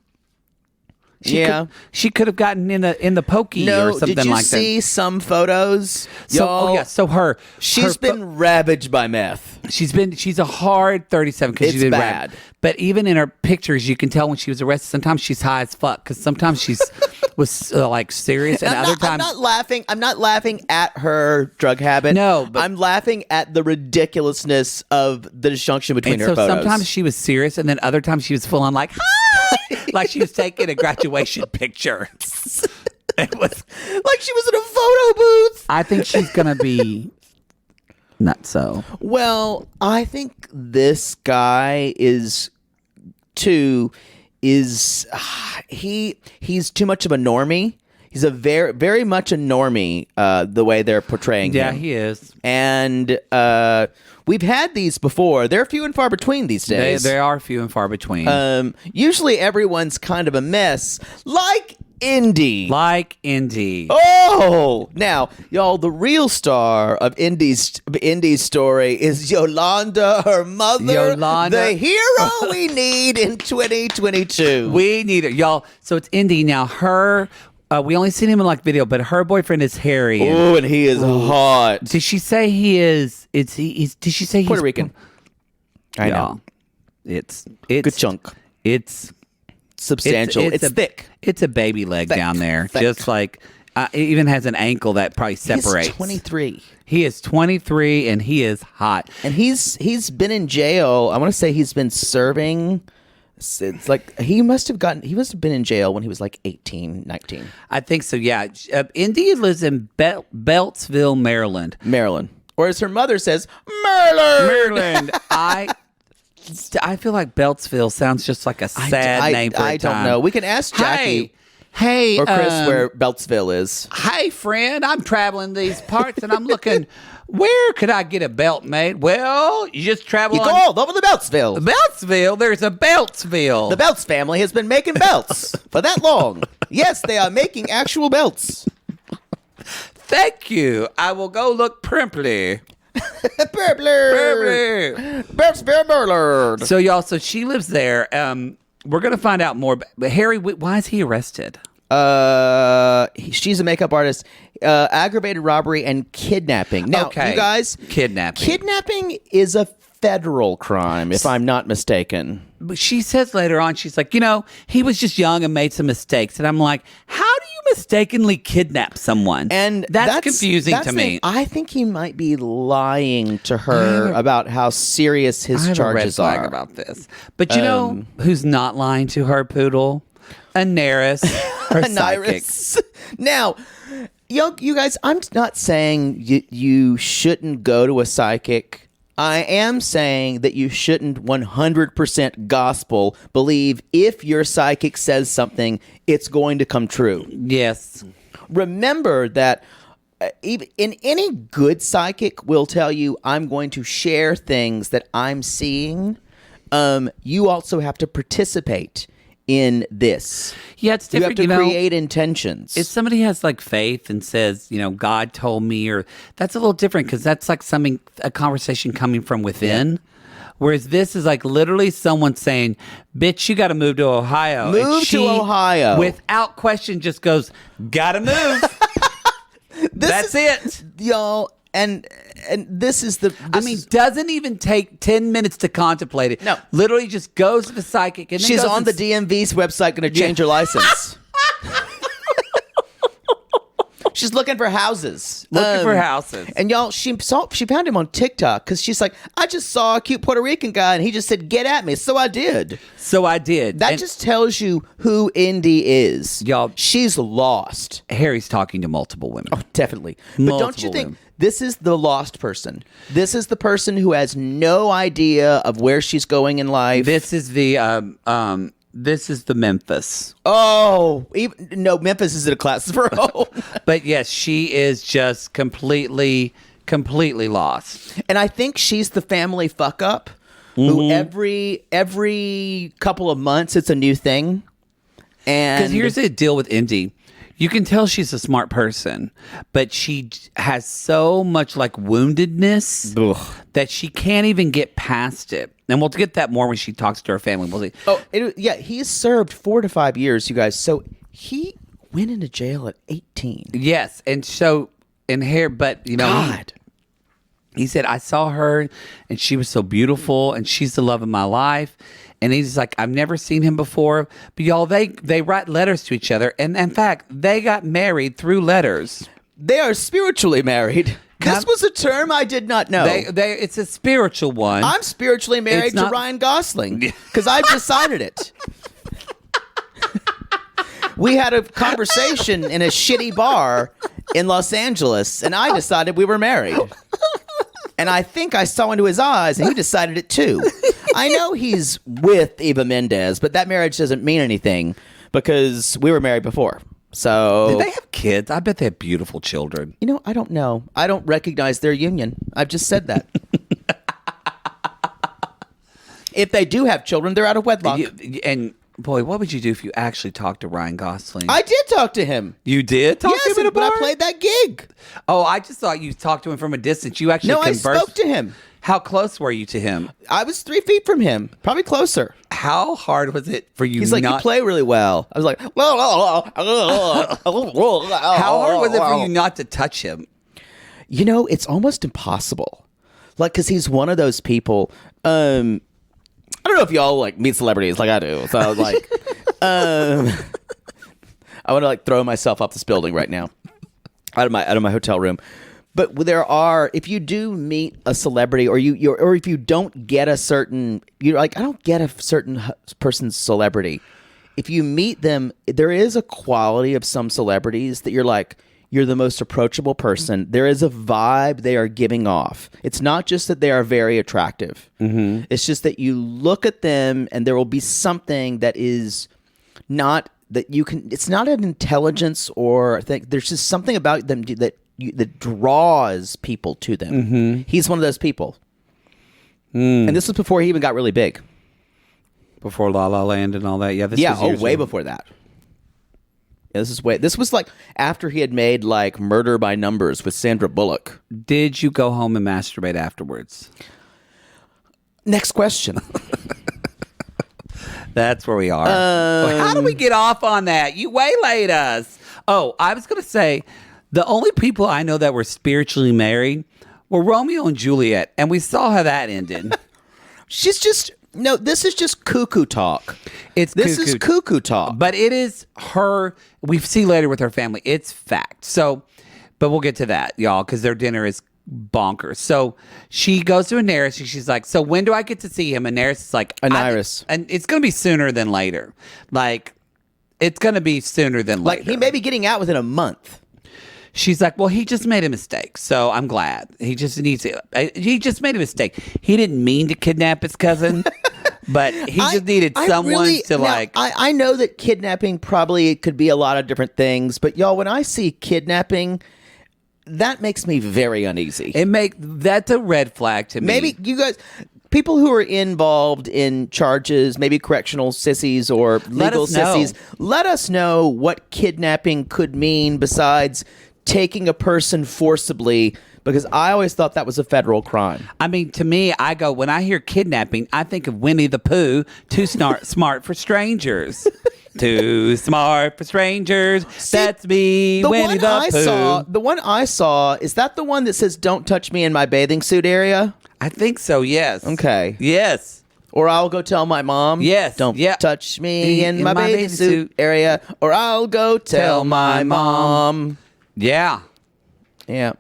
She could have gotten in the pokey or something like that. Did you see some photos? So she's been ravaged by meth. She's a hard 37 because she's been bad. But even in her pictures, you can tell when she was arrested. Sometimes she's high as fuck because sometimes she's was like serious, and other times I'm not laughing at her drug habit. No, but I'm laughing at the ridiculousnly of the disjunction between her photos. Sometimes she was serious, and then other times she was full on like hi, like she was taking a graduation picture. It was like she was in a photo booth. I think she's gonna be not so. Well, I think this guy is he's too much of a normie. He's a very much a normie, the way they're portraying him. Yeah, he is. And we've had these before. They're few and far between these days. They are few and far between. Usually everyone's kind of a mess, like Indy. Oh, now, y'all, the real star of Indy's story is Yolanda, her mother, the hero we need in 2022. We need it, y'all. So it's Indy now. We only seen him in like video, but her boyfriend is Harry. Oh, and he is hot. Did she say he is? Did she say he's Puerto Rican? I know. It's good chunk. It's substantial. It's thick. It's a baby leg down there. Thick. Just like it even has an ankle that probably separates. He's 23. He is 23 and he is hot. And he's been in jail. I want to say he's been serving. It's like he must have been in jail when he was like 18, 19. I think so. Yeah. Indy lives in Beltsville, Maryland. Or as her mother says, Maryland. I feel like Beltsville sounds just like a sad name for a I don't time. know. We can ask Jackie Hey, or Chris where Beltsville is. Hey, friend, I'm traveling these parts and I'm looking, where could I get a belt made? Well, you just travel You go all over the Beltsville. Beltsville, there's a Beltsville. The Belts family has been making belts for that long. Yes, they are making actual belts. Thank you. I will go look primply. Beltsville. So, y'all, she lives there. We're going to find out more. But Harry, why is he arrested? She's a makeup artist. Aggravated robbery and kidnapping. Now, okay. you guys, Kidnapping is a federal crime, if I'm not mistaken. But she says later on, she's like, he was just young and made some mistakes. And I'm like, how do you mistakenly kidnap someone? And that's confusing to me. I think he might be lying to her about how serious his charges I have a red flag are. about this. But you know who's not lying to her, Poodle? Anaris, her psychic. Now, you guys, I'm not saying you shouldn't go to a psychic. I am saying that you shouldn't 100% gospel believe if your psychic says something, it's going to come true. Yes. Remember that even in any good psychic will tell you, I'm going to share things that I'm seeing. You also have to participate in this. Yeah, it's different. You have to create intentions. If somebody has like faith and says, God told me, or that's a little different because that's like a conversation coming from within. Yeah. Whereas this is like literally someone saying, bitch, you got to move to Ohio. Move to Ohio. Without question just goes, gotta move. That's it. Y'all. And this is the... doesn't even take 10 minutes to contemplate it. No. Literally just goes to the psychic. And she's on the DMV's website going to change her license. She's looking for houses. And y'all, she found him on TikTok because she's like, I just saw a cute Puerto Rican guy and he just said, get at me. So I did. That just tells you who Indy is. Y'all, she's lost. Harry's talking to multiple women. Oh, definitely. But don't you think... This is the lost person. This is the person who has no idea of where she's going in life. This is the Memphis. Oh, no, Memphis is in a class of her own. But yes, she is just completely lost. And I think she's the family fuck up who every couple of months it's a new thing. And because here's the deal with Indy. You can tell she's a smart person, but she has so much like woundedness that she can't even get past it. And we'll get that more when she talks to her family. We'll see. Oh, he's served 4 to 5 years, you guys. So he went into jail at 18. Yes, and so but God. He said, I saw her and she was so beautiful and she's the love of my life. And he's like, I've never seen him before. But y'all, they write letters to each other. And in fact, they got married through letters. They are spiritually married. This was a term I did not know. It's a spiritual one. I'm spiritually married to Ryan Gosling because I've decided it. We had a conversation in a shitty bar in Los Angeles, and I decided we were married. And I think I saw into his eyes, and he decided it too. I know he's with Eva Mendes, but that marriage doesn't mean anything because we were married before. So Did they have kids? I bet they have beautiful children. You know, I don't know. I don't recognize their union. I've just said that. If they do have children, they're out of wedlock. And boy, what would you do if you actually talked to Ryan Gosling? I did talk to him. You did talk to him in a bar? But I played that gig. Oh, I just thought you talked to him from a distance. You actually No, I conversed. spoke to him. How close were you to him? I was 3 feet from him, probably closer. How hard was it for you? He's like, you play really well. I was like, How hard was it for you not to touch him? You know, it's almost impossible. Like, because he's one of those people. I don't know if y'all like meet celebrities like I do. So I was like, I want to like throw myself off this building right now, out of my hotel room. But there are, if you do meet a celebrity, or or if you don't get a certain, you're like, I don't get a certain person's celebrity. If you meet them, there is a quality of some celebrities that you're like, you're the most approachable person. There is a vibe they are giving off. It's not just that they are very attractive. Mm-hmm. It's just that you look at them and there will be something that is not that you can. It's not an intelligence or there's just something about them that draws people to them. Mm-hmm. He's one of those people. And this was before he even got really big. Before La La Land and all that. Yeah. Way before that. Yeah, this was like after he had made like Murder by Numbers with Sandra Bullock. Did you go home and masturbate afterwards? Next question. That's where we are. How do we get off on that? You waylaid us. Oh, I was going to say, the only people I know that were spiritually married were Romeo and Juliet, and we saw how that ended. This is just cuckoo talk. This is cuckoo talk. But it is her, we see later with her family, it's fact. So, but we'll get to that, y'all, because their dinner is bonkers. So she goes to Inaris, and she's like, so when do I get to see him? And Inaris is like, Inaris. And it's going to be sooner than later. Like, it's going to be sooner than later. Like, he may be getting out within a month. She's like, well, he just made a mistake, so I'm glad. He just made a mistake. He didn't mean to kidnap his cousin, but he just needed someone to like. I know that kidnapping probably could be a lot of different things, but y'all, when I see kidnapping, that makes me very uneasy. That's a red flag to me. Maybe you guys, people who are involved in charges, maybe correctional sissies or legal sissies, let us know what kidnapping could mean besides taking a person forcibly, because I always thought that was a federal crime. I mean, to me, when I hear kidnapping, I think of Winnie the Pooh, too smart for strangers. Too smart for strangers. See, that's me, Winnie the Pooh. The one I saw, is that the one that says, don't touch me in my bathing suit area? I think so, yes. Okay. Yes. Or I'll go tell my mom. Yes. Don't touch me in my bathing suit area. Or I'll go tell my mom. Yeah. Yeah.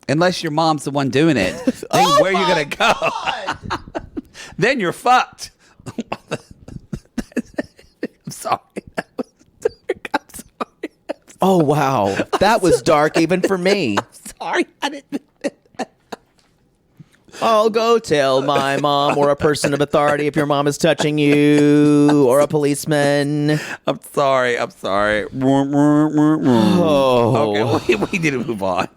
Unless your mom's the one doing it. Then where are you going to go? Then you're fucked. I'm sorry. That was dark. I'm sorry. Oh, wow. That was dark even for me. Sorry. I didn't. I'll go tell my mom or a person of authority if your mom is touching you, or a policeman. I'm sorry. Oh. Okay, we need to move on.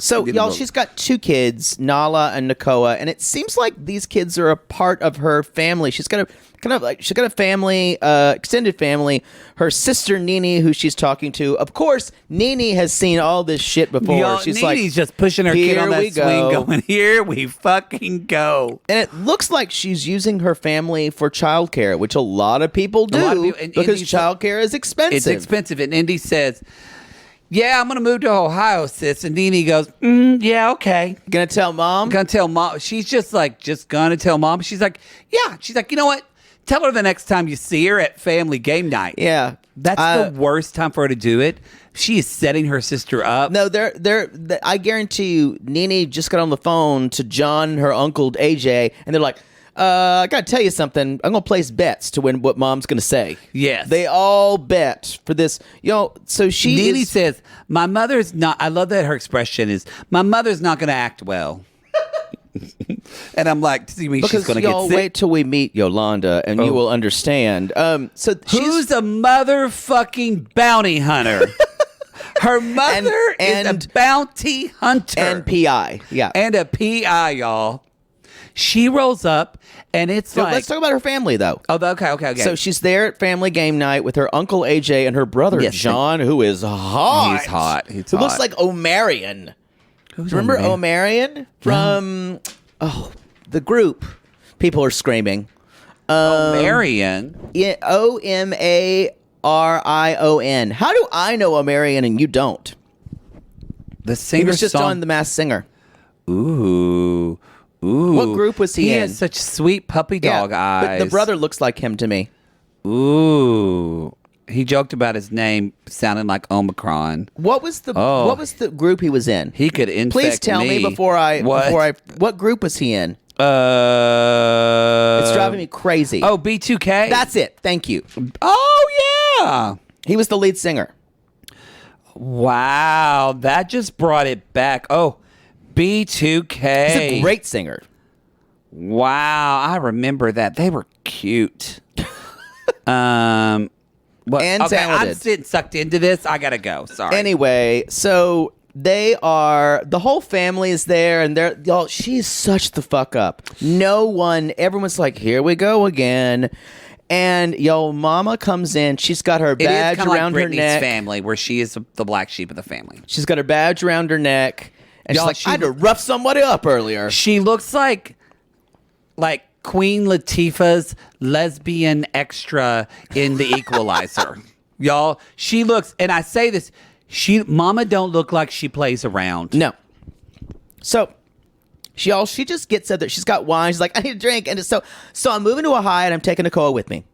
So, y'all, she's got 2 kids, Nala and Nakoa, and it seems like these kids are a part of her family. She's got a family, extended family. Her sister Nene, who she's talking to, of course, Nene has seen all this shit before. Yo, she's Nene's just pushing her kid on that swing, going, here we fucking go. And it looks like she's using her family for childcare, which a lot of people do, because childcare is expensive. It's expensive, and Indy says, yeah, I'm going to move to Ohio, sis. And Nene goes, yeah, okay. Gonna tell mom? Gonna tell mom. She's just gonna tell mom. She's like, yeah. She's like, you know what? Tell her the next time you see her at family game night. Yeah. That's the worst time for her to do it. She is setting her sister up. No, I guarantee you, Nene just got on the phone to John, her uncle, AJ, and they're like, I gotta tell you something. I'm gonna place bets to win what mom's gonna say. Yes. They all bet for this. So Nene says, my mother's not, I love that her expression is, my mother's not gonna act well. And I'm like, do you mean she's Because going to get y'all sick? wait till we meet Yolanda, and you will understand. So Who's a motherfucking bounty hunter? Her mother is a bounty hunter. and PI, yeah. And a PI, y'all. She rolls up, and it's So like... let's talk about her family, though. Oh, okay. So she's there at family game night with her uncle AJ and her brother Yes, John, who is hot. He's hot. He's Who looks hot. like Omarion. Who's Remember Omarion? Omarion from the group? People are screaming. Marion. Yeah, Omarion. How do I know Omarion and you don't? The singer He was just song. on The Masked Singer. Ooh. What group was he in? He has such sweet puppy dog eyes. But the brother looks like him to me. Ooh. He joked about his name sounding like Omicron. What was the group he was in? He could infect Please tell me before I what group was he in? It's driving me crazy. Oh, B2K? That's it. Thank you. Oh, yeah. He was the lead singer. Wow. That just brought it back. Oh, B2K. He's a great singer. Wow. I remember that. They were cute. And talented. I'm sitting sucked into this. I got to go. Sorry. Anyway, so the whole family is there, and y'all, she's such the fuck up. Everyone's like, here we go again. And yo, mama comes in. She's got her badge around her neck. Family, where she is the black sheep of the family. She's got her badge around her neck. And Y'all, she's like, I had to rough somebody up earlier. She looks like Queen Latifah's lesbian extra in The Equalizer. Y'all, she looks, and I say this, mama don't look like she plays around. No. So she just gets up there. She's got wine. She's like, I need a drink. And so I'm moving to Ohio, and I'm taking Nicole with me.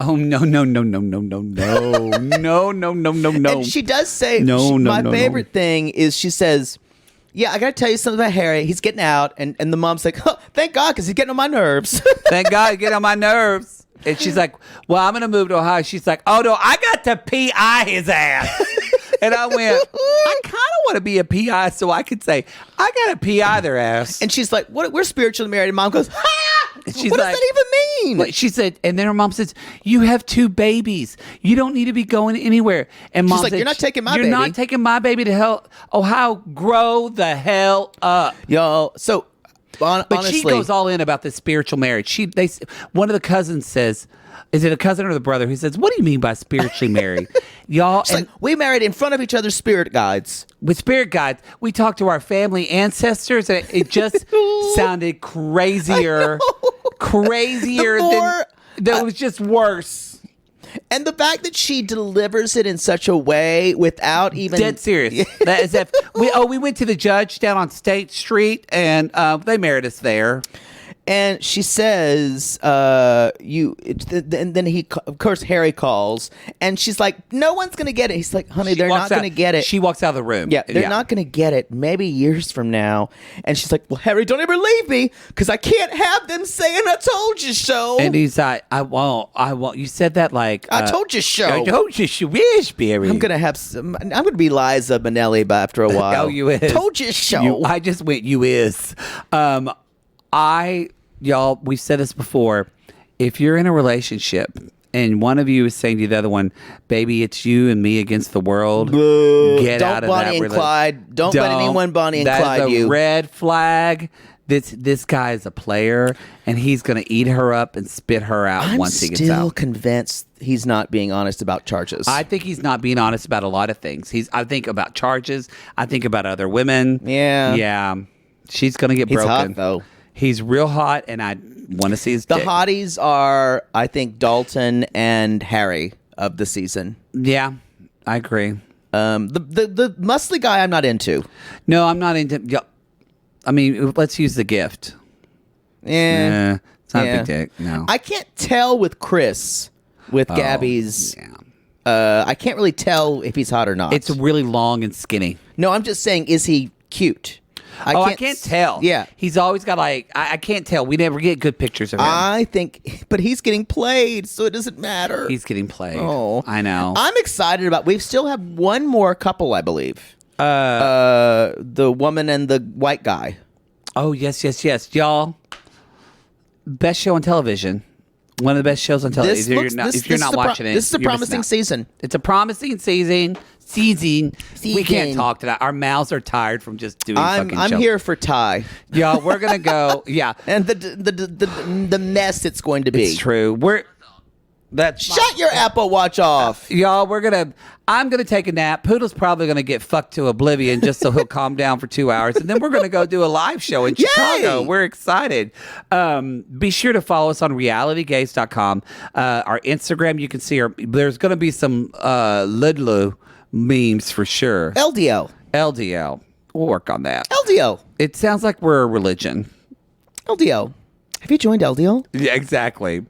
Oh, no. No. And she does say, my favorite thing is she says, yeah, I got to tell you something about Harry. He's getting out. And the mom's like, oh, thank God, because he's getting on my nerves. Thank God you get on my nerves. And she's like, well, I'm going to move to Ohio. She's like, oh, no, I got to PI his ass. And I went, I kind of want to be a PI so I could say, I got to PI their ass. And she's like, "What? We're spiritually married." And mom goes, "Ha! And she's what like, does that even mean?" She said, and then her mom says, you have 2 babies. You don't need to be going anywhere. And mom She's like, said, "You're not taking my You're baby." not taking my baby to hell. Ohio, grow the hell up. Y'all, so But honestly, she goes all in about this spiritual marriage. One of the cousins says, is it a cousin or the brother who says, what do you mean by spiritually married? Y'all, she's like, we married in front of each other's spirit guides. with spirit guides, we talked to our family ancestors, and it just sounded crazier than that was just worse. And the fact that she delivers it in such a way without even Dead serious. That is if we went to the judge down on State Street, and they married us there. And she says, and then of course, Harry calls, and she's like, no one's going to get it. He's like, honey, they're not going to get it. She walks out of the room. Yeah, they're not going to get it. Maybe years from now. And she's like, well, Harry, don't ever leave me, because I can't have them saying I told you so. And he's like, I won't. You said that like I told you so. I told you she wish, Barry. I'm gonna be Liza Minnelli after a while. Oh, you is. Told you so. I just went. You is. Y'all, we've said this before. If you're in a relationship and one of you is saying to the other one, "Baby, it's you and me against the world," get Don't out of Bonnie that and relationship. Clyde. Don't let anyone Bonnie and Clyde That is a you. red flag. This guy is a player, and he's going to eat her up and spit her out once he gets out. I'm still convinced he's not being honest about charges. I think he's not being honest about a lot of things. I think about charges. I think about other women. Yeah. She's going to get broken. Hot, though. He's real hot, and I want to see his The dick. hotties are, I think, Dalton and Harry of the season. Yeah, I agree. The muscly guy I'm not into. No, I'm not into... I mean, let's use the gift. Yeah. It's not a big dick, no. I can't tell with Chris, with Gabby's... Yeah. I can't really tell if he's hot or not. It's really long and skinny. No, I'm just saying, is he cute? I can't tell. Yeah. He's always got I can't tell. We never get good pictures of him. I think, but he's getting played, so it doesn't matter. He's getting played. Oh. I know. I'm excited about, we still have one more couple, I believe. The woman and the white guy. Oh, yes. Y'all, best show on television. One of the best shows on television. If you're not watching it, this is a you're promising missing out. season. It's a promising season. We can't talk tonight. Our mouths are tired from just doing fucking I'm shows. here for Ty. Y'all, we're going to go. Yeah. And the mess it's going to be. It's true. Shut your Apple Watch off. Y'all, I'm gonna take a nap. Poodle's probably gonna get fucked to oblivion just so he'll calm down for 2 hours, and then we're gonna go do a live show in Chicago. We're excited. Be sure to follow us on realitygaze.com. Our Instagram, you can see there's gonna be some Lidlu memes for sure. LDL. We'll work on that. LDL. It sounds like we're a religion. LDL. Have you joined LDL? Yeah, exactly.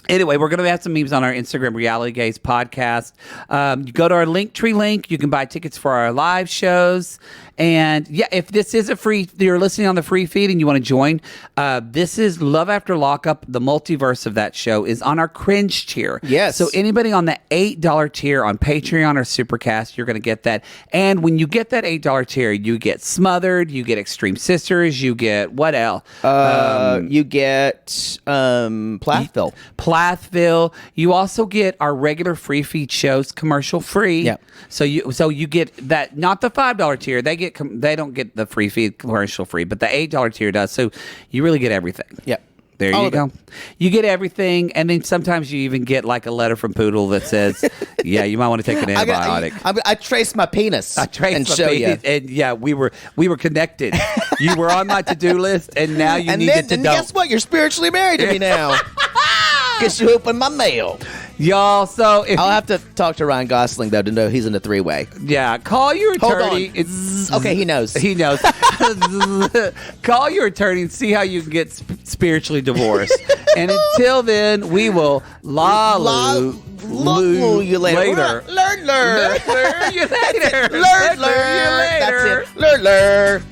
Anyway, we're going to have some memes on our Instagram, Reality Gaze Podcast. You go to our Linktree link. You can buy tickets for our live shows. And yeah, if this is you're listening on the free feed and you want to join, this is Love After Lockup. The multiverse of that show is on our cringe tier. Yes. So anybody on the $8 tier on Patreon or Supercast, you're going to get that. And when you get that $8 tier, you get Smothered, you get Extreme Sisters, you get what else? You get Plathville. Plathville. You also get our regular free feed shows commercial free. Yep. So you get that, not the $5 tier. They don't get the free feed commercial free, but the $8 tier does. So you really get everything. Yep. There All you of go. it. You get everything, and then sometimes you even get like a letter from Poodle that says, "Yeah, you might want to take an antibiotic." I traced my penis. I traced and my show you. penis, and yeah, we were connected. You were on my to-do list, and now you needed to and don't. guess what? You're spiritually married to me now. Guess you opened my mail. Y'all, so if I'll have to talk to Ryan Gosling though to know he's in a three-way. yeah, call your Hold attorney. on. It's Okay, he knows. He knows. Call your attorney and see how you can get spiritually divorced. And until then, we will loo you later. Lur you later. Lur. That's it. Lur.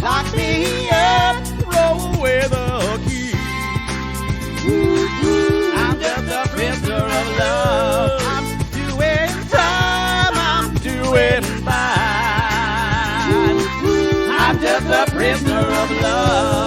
Lock me up, roll away the key. I'm just a prisoner of love. I'm doing time, I'm doing fine. I'm just a prisoner of love.